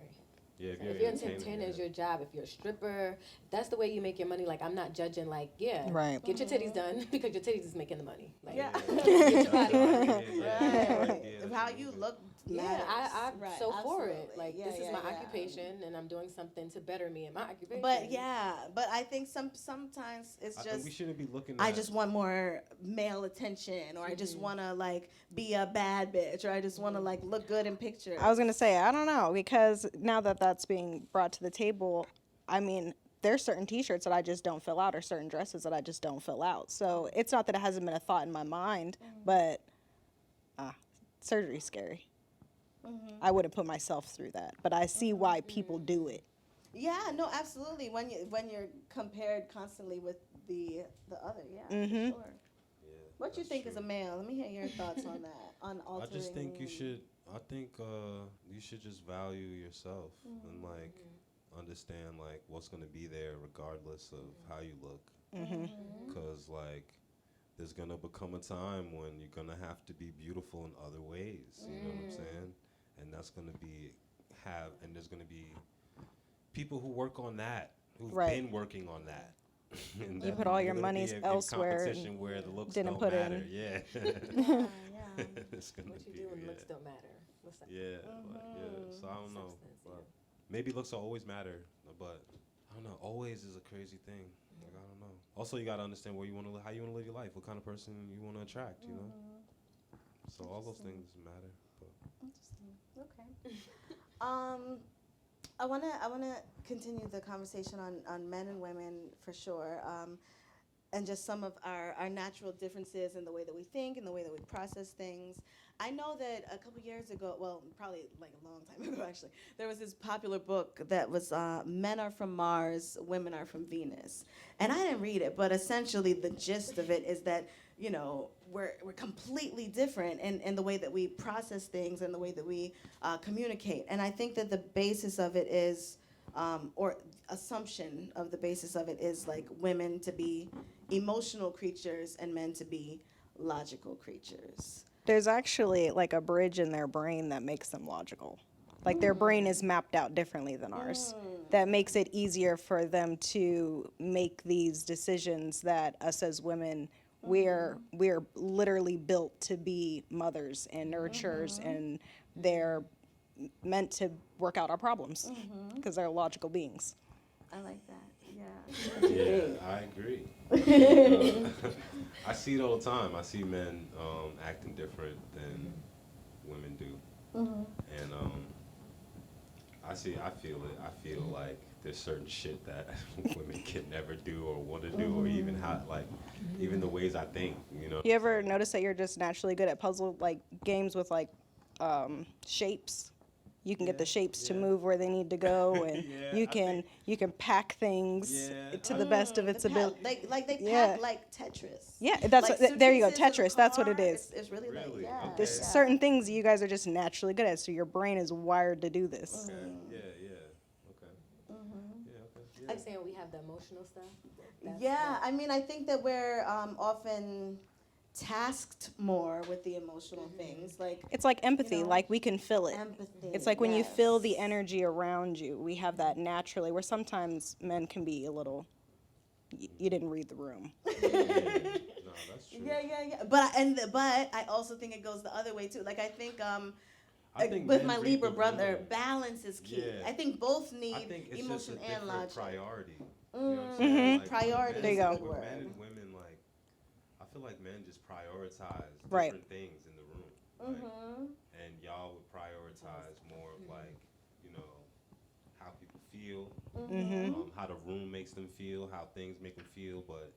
Speaker 3: Yeah, if
Speaker 2: If
Speaker 3: you're,
Speaker 2: you're
Speaker 3: an
Speaker 2: an entertainer,
Speaker 3: yeah.
Speaker 2: it's your job. If you're a stripper, if that's the way you make your money. Like I'm not judging. Like
Speaker 4: Right.
Speaker 2: get your titties done because your titties is making the money. Like,
Speaker 1: Yeah.
Speaker 2: Get your body done.
Speaker 1: Right. How you look.
Speaker 2: Yeah,
Speaker 1: matters.
Speaker 2: I'm
Speaker 1: Right,
Speaker 2: so for it.
Speaker 1: absolutely.
Speaker 2: Like
Speaker 1: Yeah,
Speaker 2: this is
Speaker 1: yeah,
Speaker 2: my
Speaker 1: yeah.
Speaker 2: occupation, and I'm doing something to better me in my occupation.
Speaker 1: But I think sometimes it's
Speaker 3: I
Speaker 1: just.
Speaker 3: think we shouldn't be looking.
Speaker 1: I
Speaker 3: at,
Speaker 1: just want more male attention, or I just want to like be a bad bitch, or I just want to like look good in pictures.
Speaker 4: I was going to say, I don't know, because now that that's being brought to the table, I mean, there's certain t-shirts that I just don't fill out or certain dresses that I just don't fill out. So it's not that it hasn't been a thought in my mind, but surgery's scary. I wouldn't put myself through that, but I see why people do it.
Speaker 1: Yeah, no, absolutely. When you're compared constantly with the other, yeah, for sure.
Speaker 3: Yeah,
Speaker 1: What you
Speaker 3: that's
Speaker 1: think
Speaker 3: true.
Speaker 1: as a male? Let me hear your thoughts on that. On
Speaker 3: I
Speaker 1: altering.
Speaker 3: just think you should. I think you should just value yourself and like understand like what's gonna be there regardless of how you look. Because like there's gonna become a time when you're gonna have to be beautiful in other ways. You know what I'm saying? And that's gonna be and there's gonna be people who work on that who've
Speaker 4: Right.
Speaker 3: been working on that. And
Speaker 4: You
Speaker 3: then
Speaker 4: put all
Speaker 3: you're
Speaker 4: your
Speaker 3: gonna
Speaker 4: monies
Speaker 3: be in
Speaker 4: elsewhere
Speaker 3: competition
Speaker 4: and
Speaker 3: where the looks
Speaker 4: didn't
Speaker 3: don't
Speaker 4: put in.
Speaker 3: matter. Yeah.
Speaker 1: Yeah, yeah.
Speaker 3: It's gonna
Speaker 2: what you
Speaker 3: be
Speaker 2: do when
Speaker 3: yeah.
Speaker 2: looks don't matter. What's that?
Speaker 3: Yeah, but yeah. So I don't know.
Speaker 2: Substance,
Speaker 3: But maybe looks will always matter, but I don't know. Always is a crazy thing. Like I don't know. Also, you gotta understand where you want to live, how you want to live your life, what kind of person you want to attract. You know. So all those things matter. But
Speaker 1: Interesting. Okay. I wanna continue the conversation on men and women for sure, and just some of our natural differences in the way that we think and the way that we process things. I know that a couple years ago, well, probably like a long time ago actually, there was this popular book that was Men Are From Mars, Women Are From Venus. And I didn't read it, but essentially the gist of it is that, you know, we're completely different in the way that we process things and the way that we communicate. And I think that the basis of it is, or assumption of the basis of it is like women to be emotional creatures and men to be logical creatures.
Speaker 4: There's actually like a bridge in their brain that makes them logical. Like their brain is mapped out differently than ours. That makes it easier for them to make these decisions that us as women We're literally built to be mothers and nurturers, and they're meant to work out our problems because they're logical beings.
Speaker 1: I like that. Yeah.
Speaker 3: Yeah, I agree. I see it all the time. I see men acting different than women do, and I feel it. I feel like there's certain shit that women can never do or want to do, or even how, like, even the ways I think. You know.
Speaker 4: You ever notice that you're just naturally good at puzzle like games with like shapes? You can get the shapes to move where they need to go, and
Speaker 3: Yeah,
Speaker 4: you can pack things to the
Speaker 3: I-
Speaker 4: best of its ability.
Speaker 1: Like they pack
Speaker 4: Yeah.
Speaker 1: like Tetris.
Speaker 4: Yeah, that's
Speaker 1: Like
Speaker 4: there you go,
Speaker 1: suitcases in a
Speaker 4: Tetris. That's what it
Speaker 1: car,
Speaker 4: is.
Speaker 1: It's really like,
Speaker 3: Really?
Speaker 1: yeah.
Speaker 3: Okay.
Speaker 4: There's
Speaker 1: yeah.
Speaker 4: certain things you guys are just naturally good at, so your brain is wired to do this.
Speaker 3: Okay. Yeah. Okay. Yeah. Okay.
Speaker 2: Like saying we have the emotional stuff. That's
Speaker 1: Yeah, I mean, I think that we're often tasked more with the emotional things, like
Speaker 4: It's like empathy,
Speaker 1: You know,
Speaker 4: like we can feel it.
Speaker 1: empathy.
Speaker 4: It's like when you feel the
Speaker 1: yes.
Speaker 4: energy around you, we have that naturally, where sometimes men can be a little, you didn't read the room.
Speaker 3: No, that's true.
Speaker 1: Yeah. But I also think it goes the other way too. Like I think
Speaker 3: I think
Speaker 1: with
Speaker 3: men
Speaker 1: my
Speaker 3: read
Speaker 1: Libra
Speaker 3: the
Speaker 1: brother,
Speaker 3: room.
Speaker 1: balance is key.
Speaker 3: Yeah.
Speaker 1: I think both
Speaker 3: I
Speaker 1: need
Speaker 3: think it's
Speaker 1: emotion
Speaker 3: just a
Speaker 1: and
Speaker 3: different
Speaker 1: logic.
Speaker 3: priority. You know what I'm saying?
Speaker 4: Mhm.
Speaker 3: Like,
Speaker 1: Priority
Speaker 4: There you
Speaker 1: is
Speaker 4: go.
Speaker 1: a good
Speaker 3: with
Speaker 1: word.
Speaker 3: men and women, like, I feel like men just prioritize
Speaker 4: Right.
Speaker 3: different things in the room. Like, and y'all would prioritize more of, like, you know, how people feel, how the room makes them feel, how things make them feel, but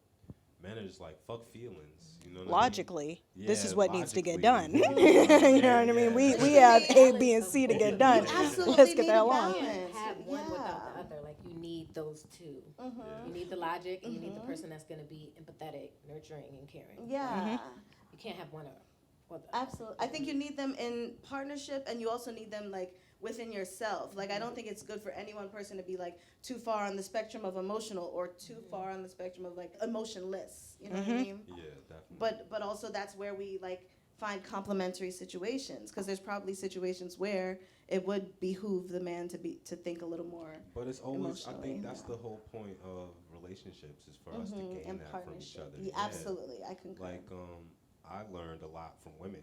Speaker 3: men are just like, fuck feelings, you know what
Speaker 4: Logically,
Speaker 3: I mean?
Speaker 4: this is what needs to get
Speaker 3: logically.
Speaker 4: done. You know what I mean? We have A, B, and C to get done.
Speaker 1: You absolutely
Speaker 4: Let's get
Speaker 1: need
Speaker 4: that
Speaker 1: a
Speaker 4: along.
Speaker 2: You can't
Speaker 1: balance.
Speaker 2: have one without
Speaker 1: Yeah.
Speaker 2: the other. Like you need those two.
Speaker 1: Mm-hmm.
Speaker 2: You need the logic, and you need the person that's going to be empathetic, nurturing, and caring.
Speaker 1: Yeah.
Speaker 2: You can't have one or the
Speaker 1: Absolutely. I think you need them in partnership, and you also need them like within yourself. Like I don't think it's good for any one person to be like too far on the spectrum of emotional or too far on the spectrum of like emotionless. You know what I mean?
Speaker 3: Yeah, definitely.
Speaker 1: But also that's where we like find complementary situations, because there's probably situations where it would behoove the man to think a little more.
Speaker 3: But it's always, I think
Speaker 1: emotionally,
Speaker 3: that's
Speaker 1: yeah.
Speaker 3: the whole point of relationships, is for us to gain
Speaker 1: And
Speaker 3: that from each
Speaker 1: partnership.
Speaker 3: other.
Speaker 1: Yeah, absolutely, I concur.
Speaker 3: Like, I learned a lot from women,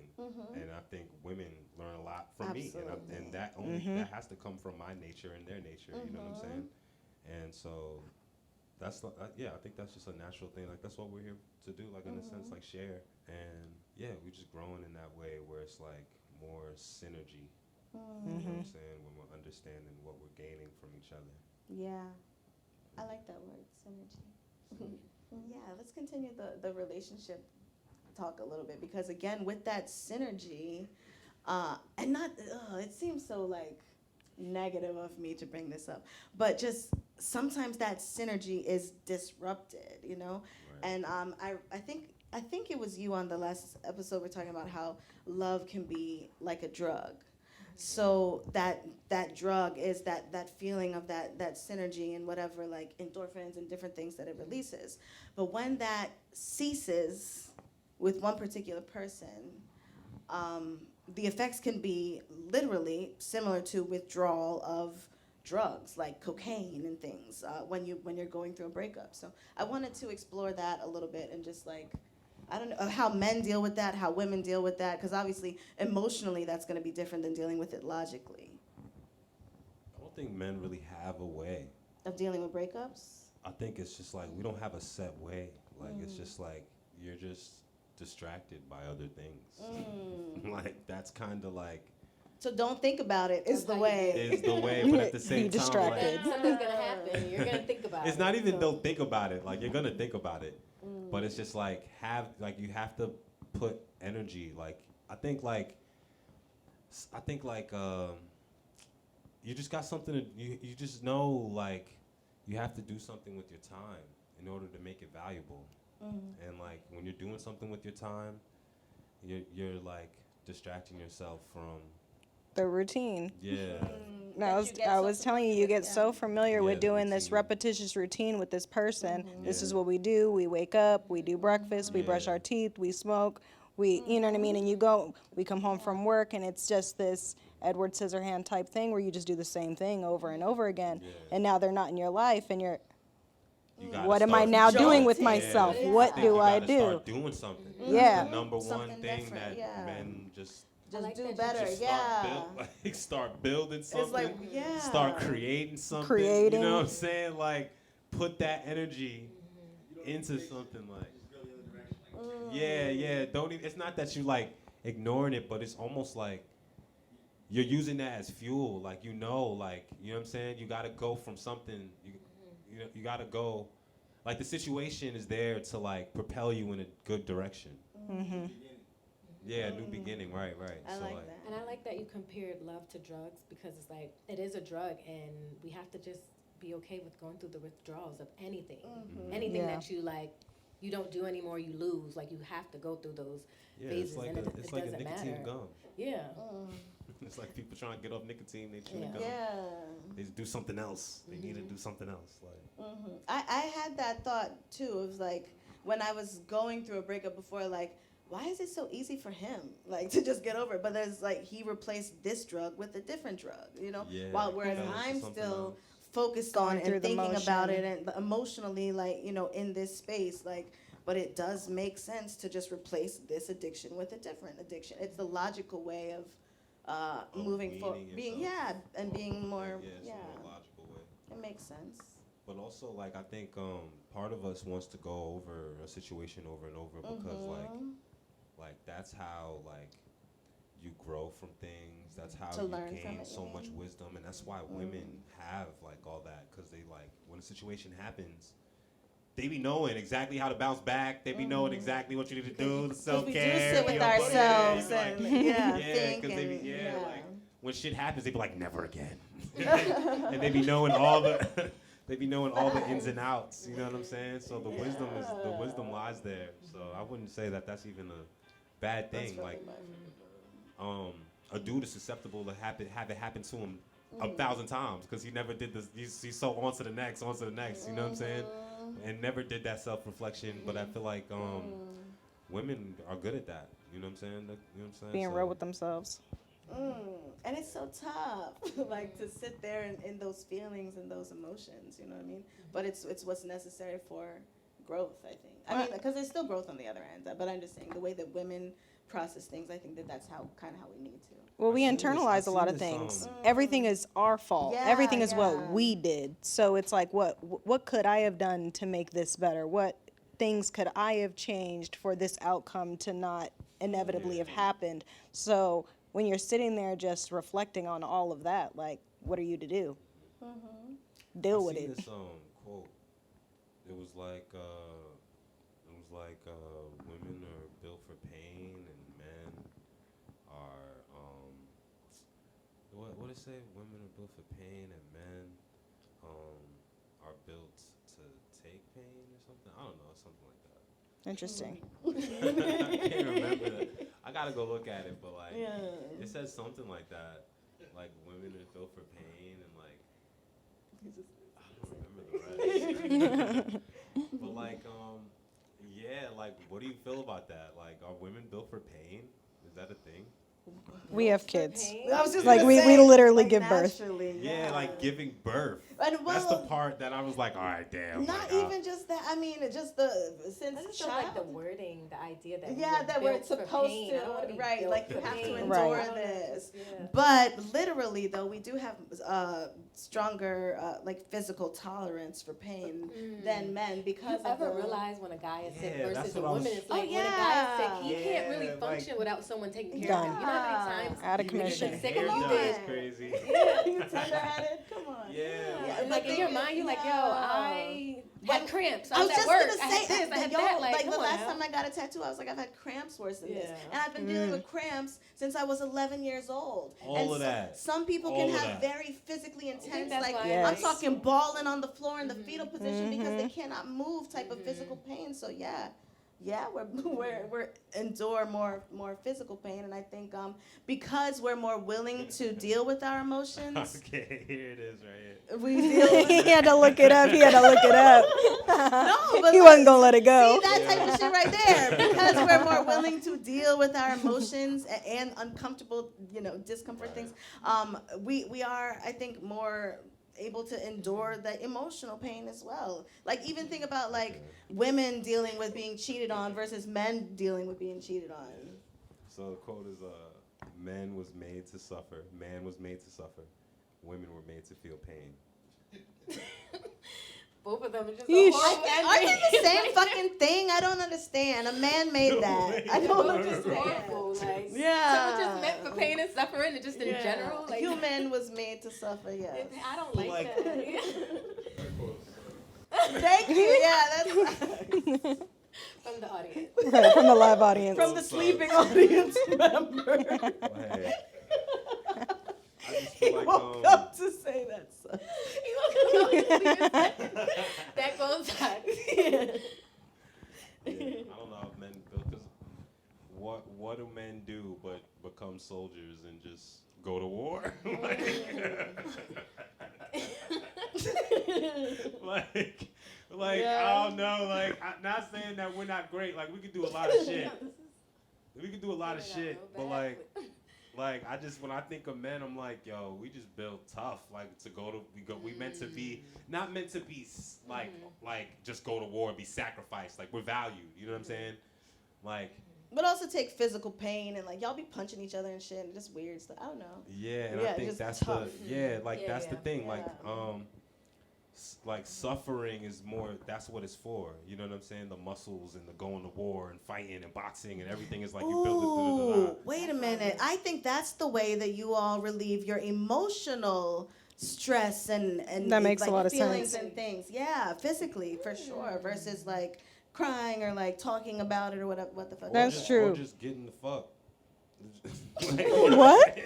Speaker 3: and I think women learn a lot from me,
Speaker 1: Absolutely.
Speaker 3: and that only that has to come from my nature and their nature. You know what I'm saying? And so that's yeah, I think that's just a natural thing. Like that's what we're here to do. Like in a sense, like share, and yeah, we're just growing in that way where it's like more synergy. You know what I'm saying? When we're understanding what we're gaining from each other.
Speaker 1: Yeah, I like that word, synergy. Yeah, let's continue the relationship talk a little bit, because again, with that synergy, and not, it seems so like negative of me to bring this up, but just sometimes that synergy is disrupted, you know?
Speaker 3: Right.
Speaker 1: And I think it was you on the last episode, we're talking about how love can be like a drug. So that drug is that feeling of that synergy and whatever, like endorphins and different things that it releases. But when that ceases with one particular person, the effects can be literally similar to withdrawal of drugs like cocaine and things when you're going through a breakup. So I wanted to explore that a little bit, and just like, I don't know how men deal with that, how women deal with that, because obviously emotionally that's going to be different than dealing with it logically.
Speaker 3: I don't think men really have a way.
Speaker 1: Of dealing with breakups?
Speaker 3: I think it's just like we don't have a set way. Like it's just like you're just distracted by other things. Like that's kind of like
Speaker 1: So don't think about it is the way.
Speaker 3: is the way, but at the same
Speaker 4: Be
Speaker 3: time,
Speaker 4: distracted.
Speaker 3: like,
Speaker 2: something's gonna happen. You're gonna think about it.
Speaker 3: it's not even
Speaker 2: so-
Speaker 3: don't think about it. Like you're gonna think about it, but it's just like you have to put energy. Like I think you just got something to, you just know, like you have to do something with your time in order to make it valuable. And like when you're doing something with your time, you're like distracting yourself from
Speaker 4: The routine.
Speaker 3: yeah.
Speaker 4: I was telling you, you get so familiar
Speaker 3: Yeah,
Speaker 4: with
Speaker 3: the
Speaker 4: doing this
Speaker 3: routine.
Speaker 4: repetitious routine with this person. This is
Speaker 3: Yeah.
Speaker 4: what we do. We wake up, we do breakfast, we brush
Speaker 3: Yeah.
Speaker 4: our teeth, we smoke, you know what I mean? And we come home from work, and it's just this Edward Scissorhand type thing where you just do the same thing over and over again.
Speaker 3: Yeah.
Speaker 4: And now they're not in your life, and
Speaker 3: you gotta
Speaker 4: What am I
Speaker 3: start-
Speaker 4: now doing
Speaker 1: Jolt
Speaker 4: with
Speaker 1: it.
Speaker 4: myself?
Speaker 1: Yeah.
Speaker 4: What
Speaker 3: think
Speaker 4: do
Speaker 3: you
Speaker 4: I
Speaker 3: gotta
Speaker 4: do?
Speaker 3: Start doing something.
Speaker 4: Yeah.
Speaker 3: The number one
Speaker 1: Something
Speaker 3: thing
Speaker 1: different,
Speaker 3: that
Speaker 1: yeah.
Speaker 3: men just
Speaker 2: like
Speaker 1: do
Speaker 2: that you
Speaker 1: better.
Speaker 3: just
Speaker 1: Yeah.
Speaker 3: start building something.
Speaker 1: It's like, yeah.
Speaker 3: Start creating something.
Speaker 4: Creating.
Speaker 3: You know what I'm saying? Like, put that energy into something. Like, yeah. Don't even. It's not that you like ignoring it, but it's almost like you're using that as fuel. Like, like, you know what I'm saying? You gotta go from something. You gotta go. Like, the situation is there to like propel you in a good direction.
Speaker 4: Mm-hmm.
Speaker 3: Yeah, new beginning. Right.
Speaker 1: I
Speaker 3: So
Speaker 1: like that.
Speaker 2: And I like that you compared love to drugs because it's like it is a drug, and we have to just be okay with going through the withdrawals of anything, anything
Speaker 4: Yeah.
Speaker 2: that you like. You don't do anymore, you lose. Like, you have to go through those
Speaker 3: Yeah,
Speaker 2: phases,
Speaker 3: it's like
Speaker 2: and
Speaker 3: a
Speaker 2: it doesn't
Speaker 3: nicotine
Speaker 2: matter.
Speaker 3: gum.
Speaker 2: Yeah.
Speaker 3: It's like people trying to get off nicotine. They chew
Speaker 2: Yeah.
Speaker 3: gum.
Speaker 1: Yeah.
Speaker 3: They do something else. They need to do something else. Like,
Speaker 1: I had that thought too. It was like when I was going through a breakup before, like, why is it so easy for him, like, to just get over it? But there's like he replaced this drug with a different drug,
Speaker 3: Yeah,
Speaker 1: While whereas
Speaker 3: fell into
Speaker 1: I'm
Speaker 3: something
Speaker 1: still
Speaker 3: else.
Speaker 1: focused
Speaker 4: Going
Speaker 1: on
Speaker 4: through
Speaker 1: and
Speaker 4: the
Speaker 1: thinking about it
Speaker 4: motion.
Speaker 1: and emotionally, like, in this space, like. But it does make sense to just replace this addiction with a different addiction. It's the logical way of moving forward,
Speaker 3: weaning yourself.
Speaker 1: and being more,
Speaker 3: It's a more logical way.
Speaker 1: It makes sense.
Speaker 3: But also, like, I think part of us wants to go over a situation over and over because, like that's how, like, you grow from things. That's how
Speaker 1: To
Speaker 3: you
Speaker 1: learn from
Speaker 3: gain
Speaker 1: it,
Speaker 3: so
Speaker 1: yeah.
Speaker 3: much wisdom, and that's why women have, like, all that, because they, like, when a situation happens, they be knowing exactly how to bounce back. They be knowing exactly what you need to do, the
Speaker 1: Because
Speaker 3: self
Speaker 1: we do
Speaker 3: care.
Speaker 1: sit with ourselves and think
Speaker 3: because they
Speaker 1: and
Speaker 3: be like, when shit happens, they be like, never again, and they be knowing all the they be knowing all the ins and outs. You know what I'm saying? So the wisdom lies there. So I wouldn't say that that's even a bad thing. Like, a dude is susceptible to have it happen to him 1,000 times because he never did this. He's so on to the next. You know what I'm saying? And never did that self-reflection. But I feel like women are good at that. You know what I'm saying? You know what I'm saying?
Speaker 4: Being
Speaker 3: So-
Speaker 4: real with themselves.
Speaker 1: And it's so tough, like, to sit there in those feelings and those emotions. You know what I mean? But it's what's necessary for growth, I think. I mean, because there's still growth on the other end. But I'm just saying the way that women process things, I think that's how we need to.
Speaker 4: Well, we
Speaker 3: I've seen this-
Speaker 4: internalize
Speaker 3: I've
Speaker 4: a lot
Speaker 3: seen
Speaker 4: of
Speaker 3: this,
Speaker 4: things. Everything is our fault. Everything is
Speaker 1: Yeah.
Speaker 4: what we did. So it's like, what could I have done to make this better? What things could I have changed for this outcome to not inevitably have happened? So when you're sitting there just reflecting on all of that, like, what are you to do? Deal with
Speaker 3: I seen
Speaker 4: it.
Speaker 3: this quote. It was like women are built for pain and men are what did it say? Women are built for pain and men are built to take pain or something. I don't know, something like that.
Speaker 4: Interesting.
Speaker 3: I can't remember that. I gotta go look at it, but like
Speaker 1: Yeah.
Speaker 3: it says something like that. Like, women are built for pain and like I don't remember the rest. But like yeah, like, what do you feel about that? Like, are women built for pain? Is that a thing?
Speaker 4: We have kids.
Speaker 1: I was just
Speaker 4: Like,
Speaker 1: gonna
Speaker 4: we
Speaker 1: say,
Speaker 4: literally
Speaker 1: like,
Speaker 4: give birth.
Speaker 1: naturally,
Speaker 3: Yeah, like giving birth.
Speaker 1: And
Speaker 3: That's the
Speaker 1: well,
Speaker 3: part that I was like, all right, damn.
Speaker 1: not
Speaker 3: like,
Speaker 1: even just that. I mean, just since
Speaker 2: I just don't like the
Speaker 1: child.
Speaker 2: wording, the idea that
Speaker 1: Yeah, that we're
Speaker 2: built for
Speaker 1: supposed
Speaker 2: pain. I don't wanna
Speaker 1: to,
Speaker 2: be
Speaker 1: right?
Speaker 2: built
Speaker 1: Like, you
Speaker 2: for
Speaker 1: have to
Speaker 2: pain.
Speaker 1: endure
Speaker 4: Right.
Speaker 1: this.
Speaker 2: Yeah.
Speaker 1: But literally, though, we do have stronger, like, physical tolerance for pain than men
Speaker 2: You
Speaker 1: because of
Speaker 2: ever
Speaker 1: the.
Speaker 2: realize when a guy is sick
Speaker 3: Yeah,
Speaker 2: versus
Speaker 3: that's
Speaker 2: a
Speaker 3: what I was-
Speaker 2: woman? It's
Speaker 1: Oh,
Speaker 2: like when a guy is sick, he
Speaker 3: yeah.
Speaker 2: can't really
Speaker 3: Yeah,
Speaker 2: function
Speaker 3: like-
Speaker 2: without someone taking care
Speaker 4: Done.
Speaker 2: of him. You know how many times
Speaker 4: Out of
Speaker 2: you've been
Speaker 4: commission.
Speaker 2: sick
Speaker 3: Hair
Speaker 2: and you
Speaker 3: dye
Speaker 2: did.
Speaker 3: is crazy.
Speaker 1: You tender-headed? Come on.
Speaker 3: Yeah.
Speaker 2: Yeah,
Speaker 1: and
Speaker 2: like
Speaker 1: the
Speaker 2: in your
Speaker 1: thing
Speaker 2: mind,
Speaker 1: is,
Speaker 2: you're like, yo, I had cramps.
Speaker 1: I was
Speaker 2: at
Speaker 1: just
Speaker 2: work.
Speaker 1: gonna
Speaker 2: I
Speaker 1: say,
Speaker 2: had this, I had
Speaker 1: yo,
Speaker 2: that.
Speaker 1: like
Speaker 2: come
Speaker 1: the
Speaker 2: on
Speaker 1: last
Speaker 2: now.
Speaker 1: time I got a tattoo, I was like, I've had cramps worse than this,
Speaker 2: Yeah.
Speaker 1: and I've been dealing with cramps since I was 11 years old.
Speaker 3: All
Speaker 1: and
Speaker 3: of that.
Speaker 1: Some people
Speaker 3: All
Speaker 1: can
Speaker 3: of
Speaker 1: have
Speaker 3: that.
Speaker 1: very physically
Speaker 2: think
Speaker 1: intense,
Speaker 2: that's
Speaker 1: like
Speaker 2: why
Speaker 4: Yes.
Speaker 1: I'm talking bawling on the floor in the fetal position because
Speaker 4: Mm-hmm.
Speaker 1: they cannot move, type of physical pain. So yeah, we're endure more physical pain, and I think because we're more willing to deal with our emotions,
Speaker 3: Okay, here it is right here.
Speaker 1: we deal.
Speaker 4: He had to look it up.
Speaker 1: No, but
Speaker 4: He wasn't gonna let it go.
Speaker 1: See that type of shit right there. Because we're more willing to deal with our emotions and uncomfortable, discomfort things. We are, I think, more able to endure the emotional pain as well. Like even think about like women dealing with being cheated on versus men dealing with being cheated on.
Speaker 3: So the quote is, "Men was made to suffer. Man was made to suffer. Women were made to feel pain."
Speaker 2: Both of them are just
Speaker 4: Yeesh.
Speaker 2: a horrible
Speaker 1: Are they
Speaker 2: ending.
Speaker 1: the same fucking thing? I don't understand. A man made that. I don't
Speaker 2: Both just
Speaker 1: understand.
Speaker 2: horrible. Like,
Speaker 1: Yeah.
Speaker 2: Some are just meant for pain and suffering, and just in
Speaker 1: Yeah.
Speaker 2: general. Like,
Speaker 1: Human was made to suffer, yes.
Speaker 2: I don't like,
Speaker 3: Like-
Speaker 2: that.
Speaker 1: Thank you. Yeah, that's
Speaker 2: From the audience.
Speaker 4: Right, from the live audience.
Speaker 1: from the sleeping audience member.
Speaker 3: But hey, I just feel like
Speaker 1: Woke up to say that. Sucks.
Speaker 2: That goes back.
Speaker 3: yeah, I don't know if men built this. What do men do but become soldiers and just go to war? like
Speaker 1: Yeah.
Speaker 3: I don't know. Like I'm not saying that we're not great. Like we could do a lot of shit. We could do a lot of shit, but like I just when I think of men, I'm like, yo, we just built tough. Like to go to we meant to be not meant to be like just go to war and be sacrificed. Like we're valued. You know what I'm saying? Like.
Speaker 1: But also take physical pain and like y'all be punching each other and shit and just weird stuff. I don't know.
Speaker 3: Yeah, and
Speaker 1: Yeah,
Speaker 3: I think
Speaker 1: just
Speaker 3: that's
Speaker 1: tough.
Speaker 3: that's the thing.
Speaker 1: Yeah.
Speaker 3: Like suffering is more. That's what it's for. You know what I'm saying? The muscles and the going to war and fighting and boxing and everything is like you build it.
Speaker 1: Ooh, wait a minute. I think that's the way that you all relieve your emotional stress and
Speaker 4: That makes
Speaker 1: like
Speaker 4: a lot of
Speaker 1: feelings
Speaker 4: sense.
Speaker 1: and things. Yeah, physically for sure. Versus like crying or like talking about it or whatever. What the fuck?
Speaker 4: That's true.
Speaker 3: Or just getting the fuck.
Speaker 4: What?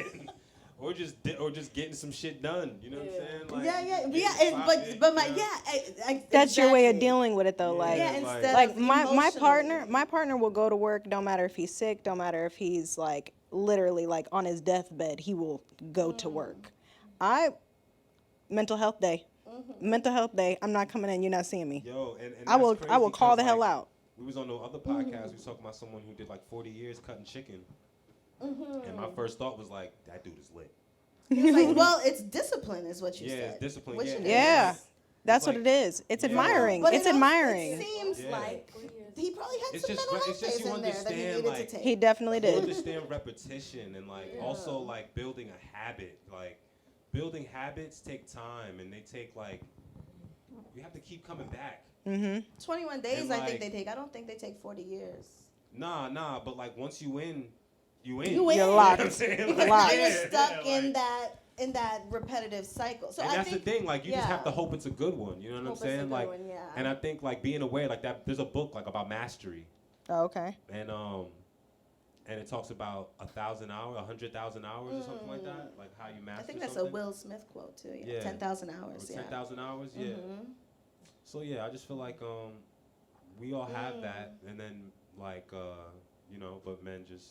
Speaker 3: Or just getting some shit done. You know what I'm saying? Like,
Speaker 1: yeah.
Speaker 3: getting
Speaker 1: But my
Speaker 3: you know?
Speaker 4: That's your way of
Speaker 1: exactly.
Speaker 4: dealing with it though. Like,
Speaker 1: Yeah, instead
Speaker 4: like
Speaker 1: of
Speaker 4: my
Speaker 1: emotionally.
Speaker 4: partner will go to work. Don't matter if he's sick. Don't matter if he's like literally like on his deathbed. He will go to work. Mental health day. Mental health day. I'm not coming in. You're not seeing me.
Speaker 3: Yo, and
Speaker 4: I will
Speaker 3: that's crazy
Speaker 4: call
Speaker 3: 'cause,
Speaker 4: the hell
Speaker 3: like,
Speaker 4: out.
Speaker 3: We was on the other podcast. We was talking about someone who did like 40 years cutting chicken. And my first thought was like, that dude is lit.
Speaker 1: It's like, well, it's discipline, is what you
Speaker 3: Yeah,
Speaker 1: said.
Speaker 3: it's discipline,
Speaker 1: Which
Speaker 3: yeah.
Speaker 1: it
Speaker 4: Yeah.
Speaker 1: is.
Speaker 4: That's
Speaker 3: like-
Speaker 4: what it is. It's
Speaker 3: Yeah.
Speaker 4: admiring.
Speaker 1: But
Speaker 4: It's
Speaker 1: it also-
Speaker 4: admiring.
Speaker 1: It seems
Speaker 3: Yeah.
Speaker 1: like he probably had
Speaker 3: It's
Speaker 1: some
Speaker 3: just-
Speaker 1: mental
Speaker 3: it's
Speaker 1: health
Speaker 3: just
Speaker 1: days
Speaker 3: you
Speaker 1: in there that he
Speaker 3: understand,
Speaker 1: needed
Speaker 3: like-
Speaker 1: to take.
Speaker 4: He definitely
Speaker 3: You
Speaker 4: did.
Speaker 3: understand repetition and like also like building a habit. Like building habits take time and they take like you have to keep coming back.
Speaker 1: 21 days,
Speaker 3: And,
Speaker 1: I think
Speaker 3: like-
Speaker 1: they take. I don't think they take 40 years.
Speaker 3: Nah, but like once you in, you in.
Speaker 1: You in.
Speaker 4: You're
Speaker 3: You know
Speaker 4: locked.
Speaker 3: what I'm saying?
Speaker 1: Because
Speaker 4: Locked.
Speaker 1: now you're
Speaker 3: yeah,
Speaker 1: stuck
Speaker 3: yeah,
Speaker 1: in
Speaker 3: like-
Speaker 1: that repetitive cycle. So
Speaker 3: and
Speaker 1: I
Speaker 3: that's
Speaker 1: think
Speaker 3: the thing, like you just have to
Speaker 1: yeah.
Speaker 3: hope it's a good one. You know what
Speaker 1: Hope
Speaker 3: I'm
Speaker 1: it's a
Speaker 3: saying?
Speaker 1: good
Speaker 3: Like,
Speaker 1: one, yeah.
Speaker 3: and I think like being aware, like that. There's a book like about mastery,
Speaker 4: Oh, okay.
Speaker 3: and it talks about 1,000 hours, 100,000 hours, or something like that. Like how you master.
Speaker 1: I think that's
Speaker 3: something.
Speaker 1: a Will Smith quote too. Yeah,
Speaker 3: Yeah.
Speaker 1: 10,000 hours.
Speaker 3: Or
Speaker 1: Yeah.
Speaker 3: 10,000 hours, yeah. So yeah, I just feel like we all have that, and then like you know, but men just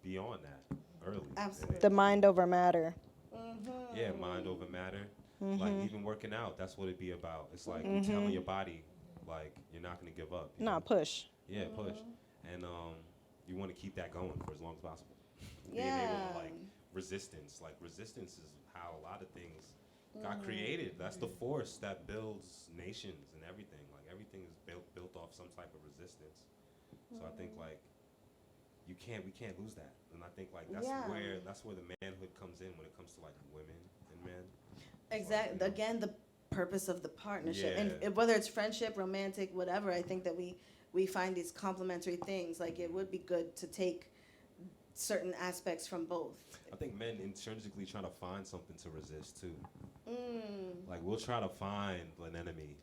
Speaker 3: be on that early.
Speaker 1: Absolutely.
Speaker 4: The mind over matter.
Speaker 3: Yeah, mind over matter. Like even working out, that's what it be about. It's like you telling your body, like you're not gonna give up. you
Speaker 4: Nah,
Speaker 3: know?
Speaker 4: push.
Speaker 3: Yeah, push, and you want to keep that going for as long as possible. Being
Speaker 1: Yeah.
Speaker 3: able to like resistance. Like resistance is how a lot of things got created. That's the force that builds nations and everything. Like everything is built off some type of resistance. So I think like we can't lose that. And I think like that's
Speaker 1: Yeah.
Speaker 3: where the manhood comes in when it comes to like women and men.
Speaker 1: Exactly.
Speaker 3: you know.
Speaker 1: Again, the purpose of the partnership,
Speaker 3: Yeah.
Speaker 1: and whether it's friendship, romantic, whatever, I think that we find these complementary things. Like it would be good to take certain aspects from both.
Speaker 3: I think men intrinsically try to find something to resist too.
Speaker 1: Mm.
Speaker 3: Like we'll try to find an enemy.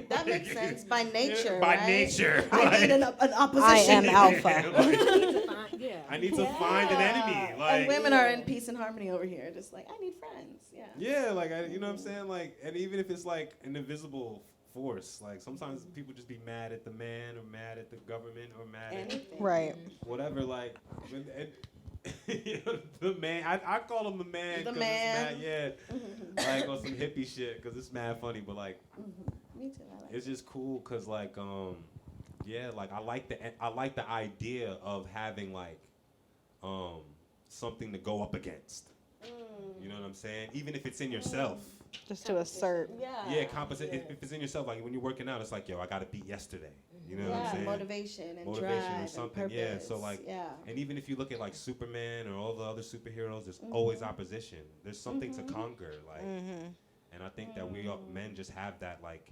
Speaker 1: That makes sense by nature.
Speaker 3: By
Speaker 1: right?
Speaker 3: nature.
Speaker 1: I need an opposition.
Speaker 4: I am alpha.
Speaker 2: Yeah.
Speaker 3: I need to find an enemy. Like
Speaker 1: and women are in peace and harmony over here. Just like, I need friends. Yeah.
Speaker 3: yeah, like you know what I'm saying? Like, and even if it's like an invisible force, like sometimes people just be mad at the man or mad at the government or mad at
Speaker 1: Anything.
Speaker 4: Right.
Speaker 3: whatever. Like, you know, the man. I call him the man.
Speaker 1: The
Speaker 3: 'cause
Speaker 1: man.
Speaker 3: It's mad, yeah. Like on some hippie shit, cause it's mad funny. But like,
Speaker 1: Me too. I like
Speaker 3: it's just cool, cause like yeah, like I like the idea of having like something to go up against. You know what I'm saying? Even if it's in yourself.
Speaker 4: Just to assert.
Speaker 3: Yeah, compensate. If it's in yourself, like when you're working out, it's like, yo, I got to beat yesterday. You know what I'm saying?
Speaker 1: Motivation and
Speaker 3: Motivation
Speaker 1: drive
Speaker 3: or something.
Speaker 1: and purpose.
Speaker 3: Yeah, so like, and even if you look at like Superman or all the other superheroes, there's always opposition. There's something to conquer, like, and I think that we men just have that, like,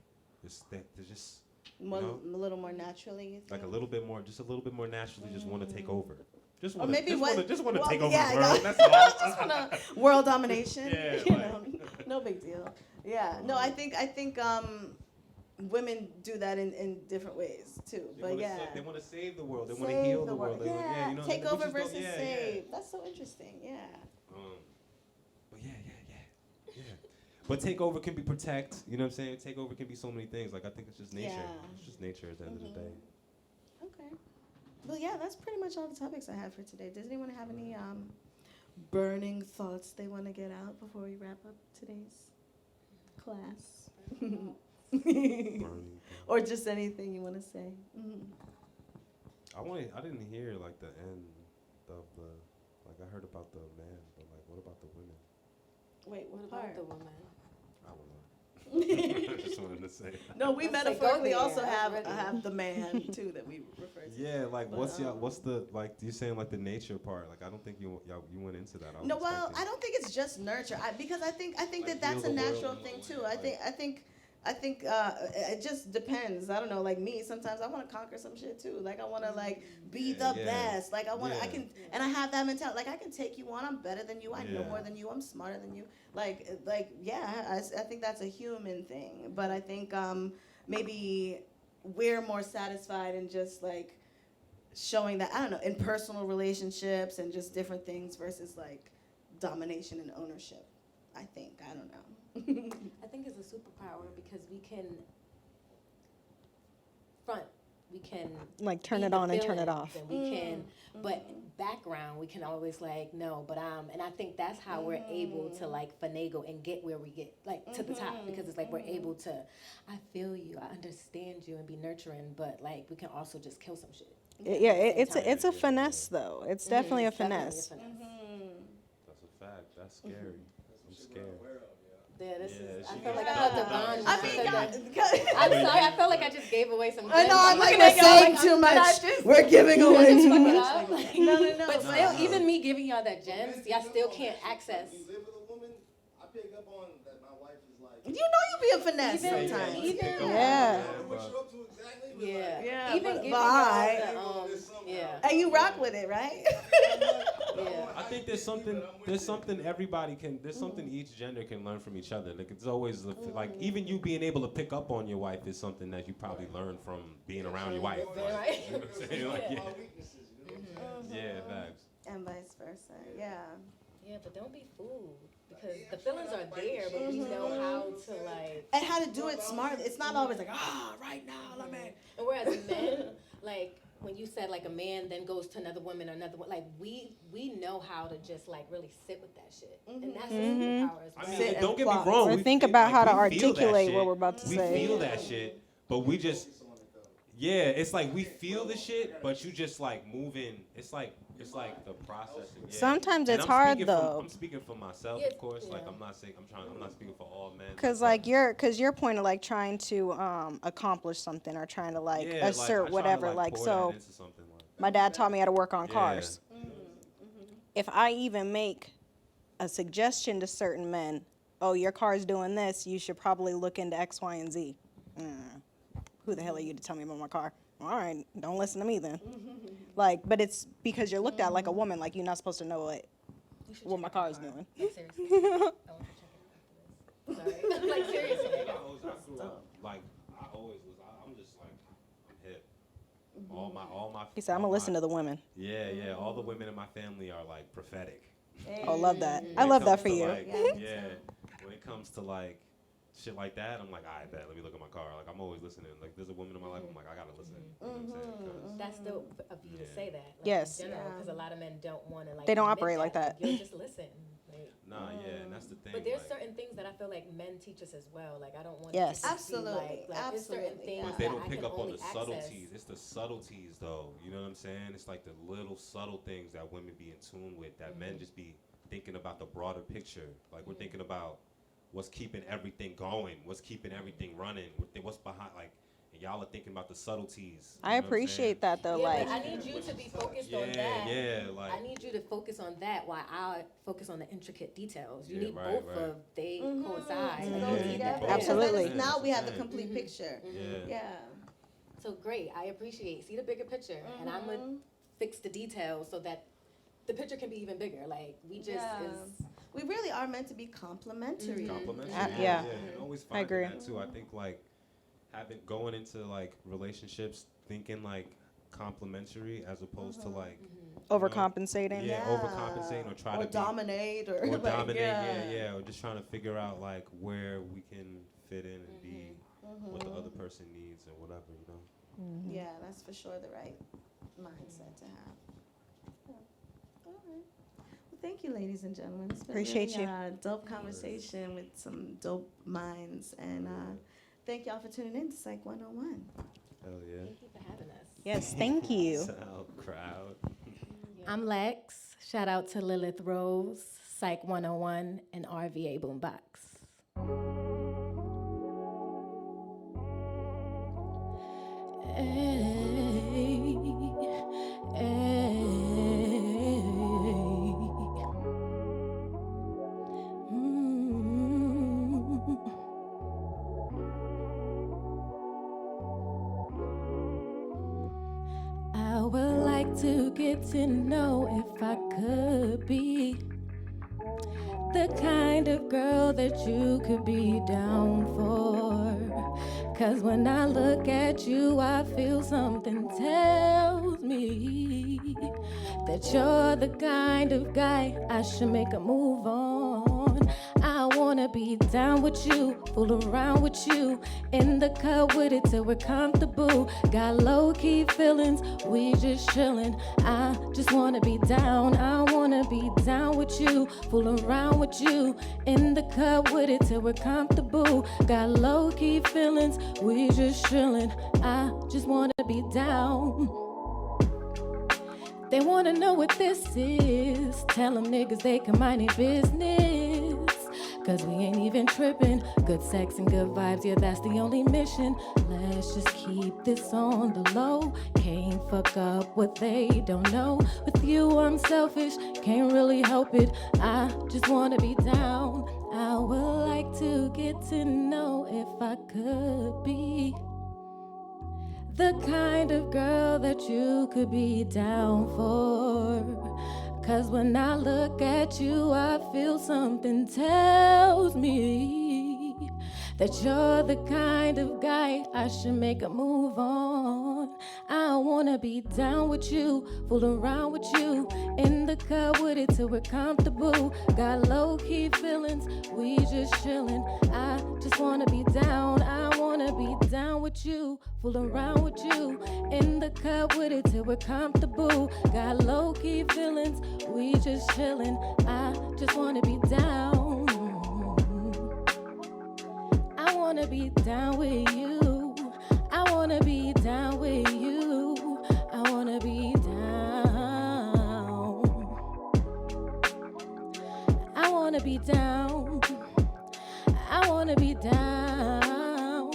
Speaker 3: they're just
Speaker 1: a little more naturally. You
Speaker 3: like
Speaker 1: think?
Speaker 3: just a little bit more naturally, just want to take over. Just
Speaker 1: Or
Speaker 3: want
Speaker 1: maybe
Speaker 3: to take over the
Speaker 1: yeah,
Speaker 3: world. That's all.
Speaker 1: just want to world domination.
Speaker 3: Yeah,
Speaker 1: you
Speaker 3: like-
Speaker 1: know, no big deal. Yeah, no, I think women do that in different ways too. But
Speaker 3: They want to save the world. They want to heal the world. They want,
Speaker 1: Yeah,
Speaker 3: you know,
Speaker 1: take
Speaker 3: we
Speaker 1: over
Speaker 3: just don't-
Speaker 1: versus
Speaker 3: yeah,
Speaker 1: save.
Speaker 3: yeah.
Speaker 1: That's so interesting. Yeah.
Speaker 3: But yeah. But takeover can be protect. You know what I'm saying? Takeover can be so many things. Like I think it's just nature.
Speaker 1: Yeah.
Speaker 3: It's just nature at the end of the day.
Speaker 1: Okay. Well, yeah, that's pretty much all the topics I have for today. Does anyone have any burning thoughts they want to get out before we wrap up today's class?
Speaker 3: Burning.
Speaker 1: Or just anything you want to say?
Speaker 3: I didn't hear like the end of the. Like I heard about the man, but like what about the women?
Speaker 1: Wait, what
Speaker 2: What
Speaker 1: part?
Speaker 2: about the woman?
Speaker 3: I don't know. I just wanted to say.
Speaker 1: No, we
Speaker 2: Let's say
Speaker 1: metaphorically
Speaker 2: go there.
Speaker 1: also
Speaker 2: I'm ready.
Speaker 1: have the man too that we refer to.
Speaker 3: Yeah, like
Speaker 1: But,
Speaker 3: what's the like you saying like the nature part? Like I don't think you went into that.
Speaker 1: No, well, I don't think it's just nurture. Because I think
Speaker 3: Like
Speaker 1: that that's a
Speaker 3: heal the world
Speaker 1: natural
Speaker 3: in
Speaker 1: thing
Speaker 3: what
Speaker 1: too.
Speaker 3: way?
Speaker 1: I think it just depends. I don't know. Like me, sometimes I want to conquer some shit too. Like I want to like be the
Speaker 3: Yeah.
Speaker 1: best. Like I want to. I
Speaker 3: Yeah.
Speaker 1: can, and I have that mentality. Like I can take you on. I'm better than you. I know
Speaker 3: Yeah.
Speaker 1: more than you. I'm smarter than you. Like yeah. I think that's a human thing. But I think maybe we're more satisfied in just like showing that, I don't know, in personal relationships and just different things versus like domination and ownership. I think. I don't know.
Speaker 2: I think it's a superpower because we can front, we can
Speaker 4: Like turn
Speaker 2: be
Speaker 4: it
Speaker 2: the
Speaker 4: on and turn it
Speaker 2: villains,
Speaker 4: off.
Speaker 2: and we can, but background we can always like no, but and I think that's how we're able to like finagle and get where we get like to the top because it's like we're able to, I feel you, I understand you and be nurturing, but like we can also just kill some shit.
Speaker 4: Yeah, it's a finesse though. It's definitely a
Speaker 2: It's definitely
Speaker 4: finesse.
Speaker 3: That's a fact. That's scary. I'm scared.
Speaker 2: Yeah, this
Speaker 3: Yeah,
Speaker 2: is. I
Speaker 3: she
Speaker 2: felt
Speaker 3: just
Speaker 2: like I felt
Speaker 3: doubled
Speaker 2: the
Speaker 3: down.
Speaker 2: bond.
Speaker 1: I mean, God,
Speaker 2: I'm sorry. I felt like I just gave away some.
Speaker 1: I know. I'm like,
Speaker 2: looking
Speaker 1: we're
Speaker 2: at y'all
Speaker 1: saying
Speaker 2: like,
Speaker 1: too
Speaker 2: I'm
Speaker 1: much.
Speaker 2: not-
Speaker 1: We're giving
Speaker 2: Did I
Speaker 1: away
Speaker 2: just
Speaker 1: too
Speaker 2: fuck it
Speaker 1: much.
Speaker 2: up? Like,
Speaker 1: No.
Speaker 2: But still, even me giving y'all that gems, y'all still can't access.
Speaker 5: When you live with a woman, I pick up on that my wife is like.
Speaker 1: You know you be a finesse
Speaker 2: Even-
Speaker 1: sometimes.
Speaker 2: even-
Speaker 4: Yeah.
Speaker 5: What you up to exactly? But
Speaker 2: Yeah.
Speaker 5: like,
Speaker 1: Yeah,
Speaker 2: Even
Speaker 1: but
Speaker 2: giving
Speaker 1: bye.
Speaker 2: y'all the yeah.
Speaker 1: And you rock with it, right?
Speaker 2: Yeah.
Speaker 3: I think there's something everybody can. There's something each gender can learn from each other. Like it's always like even you being able to pick up on your wife is something that you probably learn from being around your wife.
Speaker 2: Right.
Speaker 3: You know what I'm saying? Like, yeah.
Speaker 5: Our weaknesses, you know what I'm saying?
Speaker 3: Yeah, facts.
Speaker 1: And vice versa. Yeah.
Speaker 2: Yeah, but don't be fooled because the feelings are there, but we know how to like.
Speaker 1: And how to do it smart. It's not always like, right now, let me.
Speaker 2: And whereas men, like when you said like a man then goes to another woman or another one, like we know how to just like really sit with that shit, and that's a superpower as well.
Speaker 3: I mean,
Speaker 1: Sit and
Speaker 3: don't get me
Speaker 1: plot.
Speaker 3: wrong.
Speaker 4: Or
Speaker 3: we
Speaker 4: think
Speaker 3: feel-
Speaker 4: about how to
Speaker 3: we feel that
Speaker 4: articulate
Speaker 3: shit.
Speaker 4: what we're about to
Speaker 3: We
Speaker 4: say.
Speaker 3: feel that shit, but we just. Yeah, it's like we feel the shit, but you just like moving. It's like the processing. Yeah.
Speaker 4: Sometimes
Speaker 3: And
Speaker 4: it's
Speaker 3: I'm
Speaker 4: hard,
Speaker 3: speaking from-
Speaker 4: though.
Speaker 3: I'm speaking for myself,
Speaker 2: Yeah,
Speaker 3: of course. Like
Speaker 2: yeah.
Speaker 3: I'm not speaking for all men.
Speaker 4: Cause like your point of like trying to accomplish something or trying to like
Speaker 3: Yeah,
Speaker 4: assert
Speaker 3: I try to,
Speaker 4: whatever like
Speaker 3: pour
Speaker 4: so
Speaker 3: that into something like
Speaker 4: my dad taught me how to work on
Speaker 3: Yeah.
Speaker 4: cars. If I even make a suggestion to certain men, oh, your car's doing this, you should probably look into X, Y, and Z. Who the hell are you to tell me about my car? All right, don't listen to me then. Like, but it's because you're looked at like a woman, like you're not supposed to know what my car is doing.
Speaker 2: Like, seriously. I want to check it out. Sorry. Like seriously.
Speaker 3: I grew up like I always was. I'm just like I'm hip. All my.
Speaker 4: He said, I'm gonna listen to the women.
Speaker 3: Yeah. All the women in my family are like prophetic.
Speaker 4: Oh, love that. I
Speaker 3: When it
Speaker 4: love that
Speaker 3: comes
Speaker 4: for
Speaker 3: to,
Speaker 4: you.
Speaker 3: like,
Speaker 1: Yeah, me
Speaker 3: yeah.
Speaker 1: too.
Speaker 3: When it comes to like shit like that, I'm like, I bet. Let me look at my car. Like I'm always listening. Like there's a woman in my life. I'm like, I gotta listen. You know what I'm saying? 'Cause-
Speaker 2: That's dope of you to
Speaker 3: Yeah.
Speaker 2: say that. Like,
Speaker 4: Yes.
Speaker 2: In general,
Speaker 1: Yeah.
Speaker 2: because a lot of men don't want to like.
Speaker 4: They don't
Speaker 2: admit
Speaker 4: operate like that.
Speaker 2: You'll just listen. Like,
Speaker 3: Nah, yeah, and that's the thing.
Speaker 2: but there's
Speaker 3: like,
Speaker 2: certain things that I feel like men teach us as well. Like I don't want
Speaker 4: Yes.
Speaker 2: to just
Speaker 1: Absolutely,
Speaker 2: be like there's certain
Speaker 1: absolutely,
Speaker 2: things
Speaker 1: yeah.
Speaker 3: But they
Speaker 2: that
Speaker 3: don't
Speaker 2: I
Speaker 3: pick
Speaker 2: can
Speaker 3: up on
Speaker 2: only
Speaker 3: the
Speaker 2: access.
Speaker 3: subtleties. It's the subtleties, though. You know what I'm saying? It's like the little subtle things that women be in tune with that men just be thinking about the broader picture. Like we're thinking about what's keeping everything going, what's keeping everything running, what's behind. Like, and y'all are thinking about the subtleties.
Speaker 4: I appreciate that though.
Speaker 2: Yeah,
Speaker 4: Like,
Speaker 2: but I need you to be focused on
Speaker 3: Yeah,
Speaker 2: that.
Speaker 3: yeah, like
Speaker 2: I need you to focus on that while I focus on the intricate details. You
Speaker 3: Yeah,
Speaker 2: need
Speaker 3: right,
Speaker 2: both
Speaker 3: right.
Speaker 2: of they coincide.
Speaker 1: To
Speaker 3: Yeah,
Speaker 1: go
Speaker 3: yeah,
Speaker 1: together.
Speaker 3: both.
Speaker 4: Absolutely.
Speaker 1: Because now we have the
Speaker 3: Yeah.
Speaker 1: complete picture.
Speaker 3: Yeah.
Speaker 1: Yeah.
Speaker 2: So great, I appreciate. See the bigger picture, and I'm gonna fix the details so that the picture can be even bigger. Like we just is.
Speaker 1: We really are meant to be complementary.
Speaker 3: Complimentary.
Speaker 4: Yeah.
Speaker 3: And always
Speaker 4: I
Speaker 3: finding
Speaker 4: agree.
Speaker 3: that too. I think like going into like relationships thinking like complimentary as opposed to like
Speaker 4: overcompensating.
Speaker 3: yeah, overcompensating or try
Speaker 1: or
Speaker 3: to be,
Speaker 1: dominate or,
Speaker 3: or
Speaker 1: like,
Speaker 3: dominate.
Speaker 1: yeah.
Speaker 3: Yeah, or just trying to figure out like where we can fit in and be what the other person needs or whatever, you know.
Speaker 1: Yeah, that's for sure the right mindset to have. Yeah. All right. Well, thank you, ladies and gentlemen. It's been
Speaker 4: Appreciate
Speaker 1: really,
Speaker 4: you.
Speaker 1: dope conversation with some dope minds. And thank y'all for tuning in to Psych 101.
Speaker 3: Hell yeah.
Speaker 2: Thank you for having us.
Speaker 4: Yes, thank you.
Speaker 3: Sound crowd.
Speaker 2: I'm Lex. Shout out to Lilith Rose, Psych 101, and RVA Boombox. Hey, hey. I would like to get to know if I could be the kind of girl that you could be down for. 'Cause when I look at you, I feel something tells me that you're the kind of guy I should make a move on. I wanna be down with you, fool around with you, in the cut with it till we're comfortable. Got low-key feelings, we just chillin'. I just wanna be down, I wanna be down with you, fool around with you, in the cut with it till we're comfortable. Got low-key feelings, we just chillin'. I just wanna be down. They wanna know what this is. Tell them niggas they can mind their business. 'Cause we ain't even trippin'. Good sex and good vibes, yeah, that's the only mission. Let's just keep this on the low. Can't fuck up what they don't know. With you, I'm selfish, can't really help it. I just wanna be down. I would like to get to know if I could be the kind of girl that you could be down for. 'Cause when I look at you, I feel something tells me that you're the kind of guy I should make a move on. I wanna be down with you, fool around with you, in the cut with it till we're comfortable. Got low-key feelings, we just chillin'. I just wanna be down, I wanna be down with you, fool around with you, in the cut with it till we're comfortable. Got low-key feelings, we just chillin'. I just wanna be down. I wanna be down with you. I wanna be down with you. I wanna be down. I wanna be down. I wanna be down.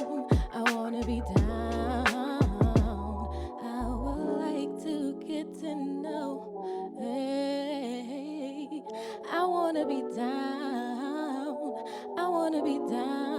Speaker 2: I wanna be down. I would like to get to know. Hey, I wanna be down. I wanna be down.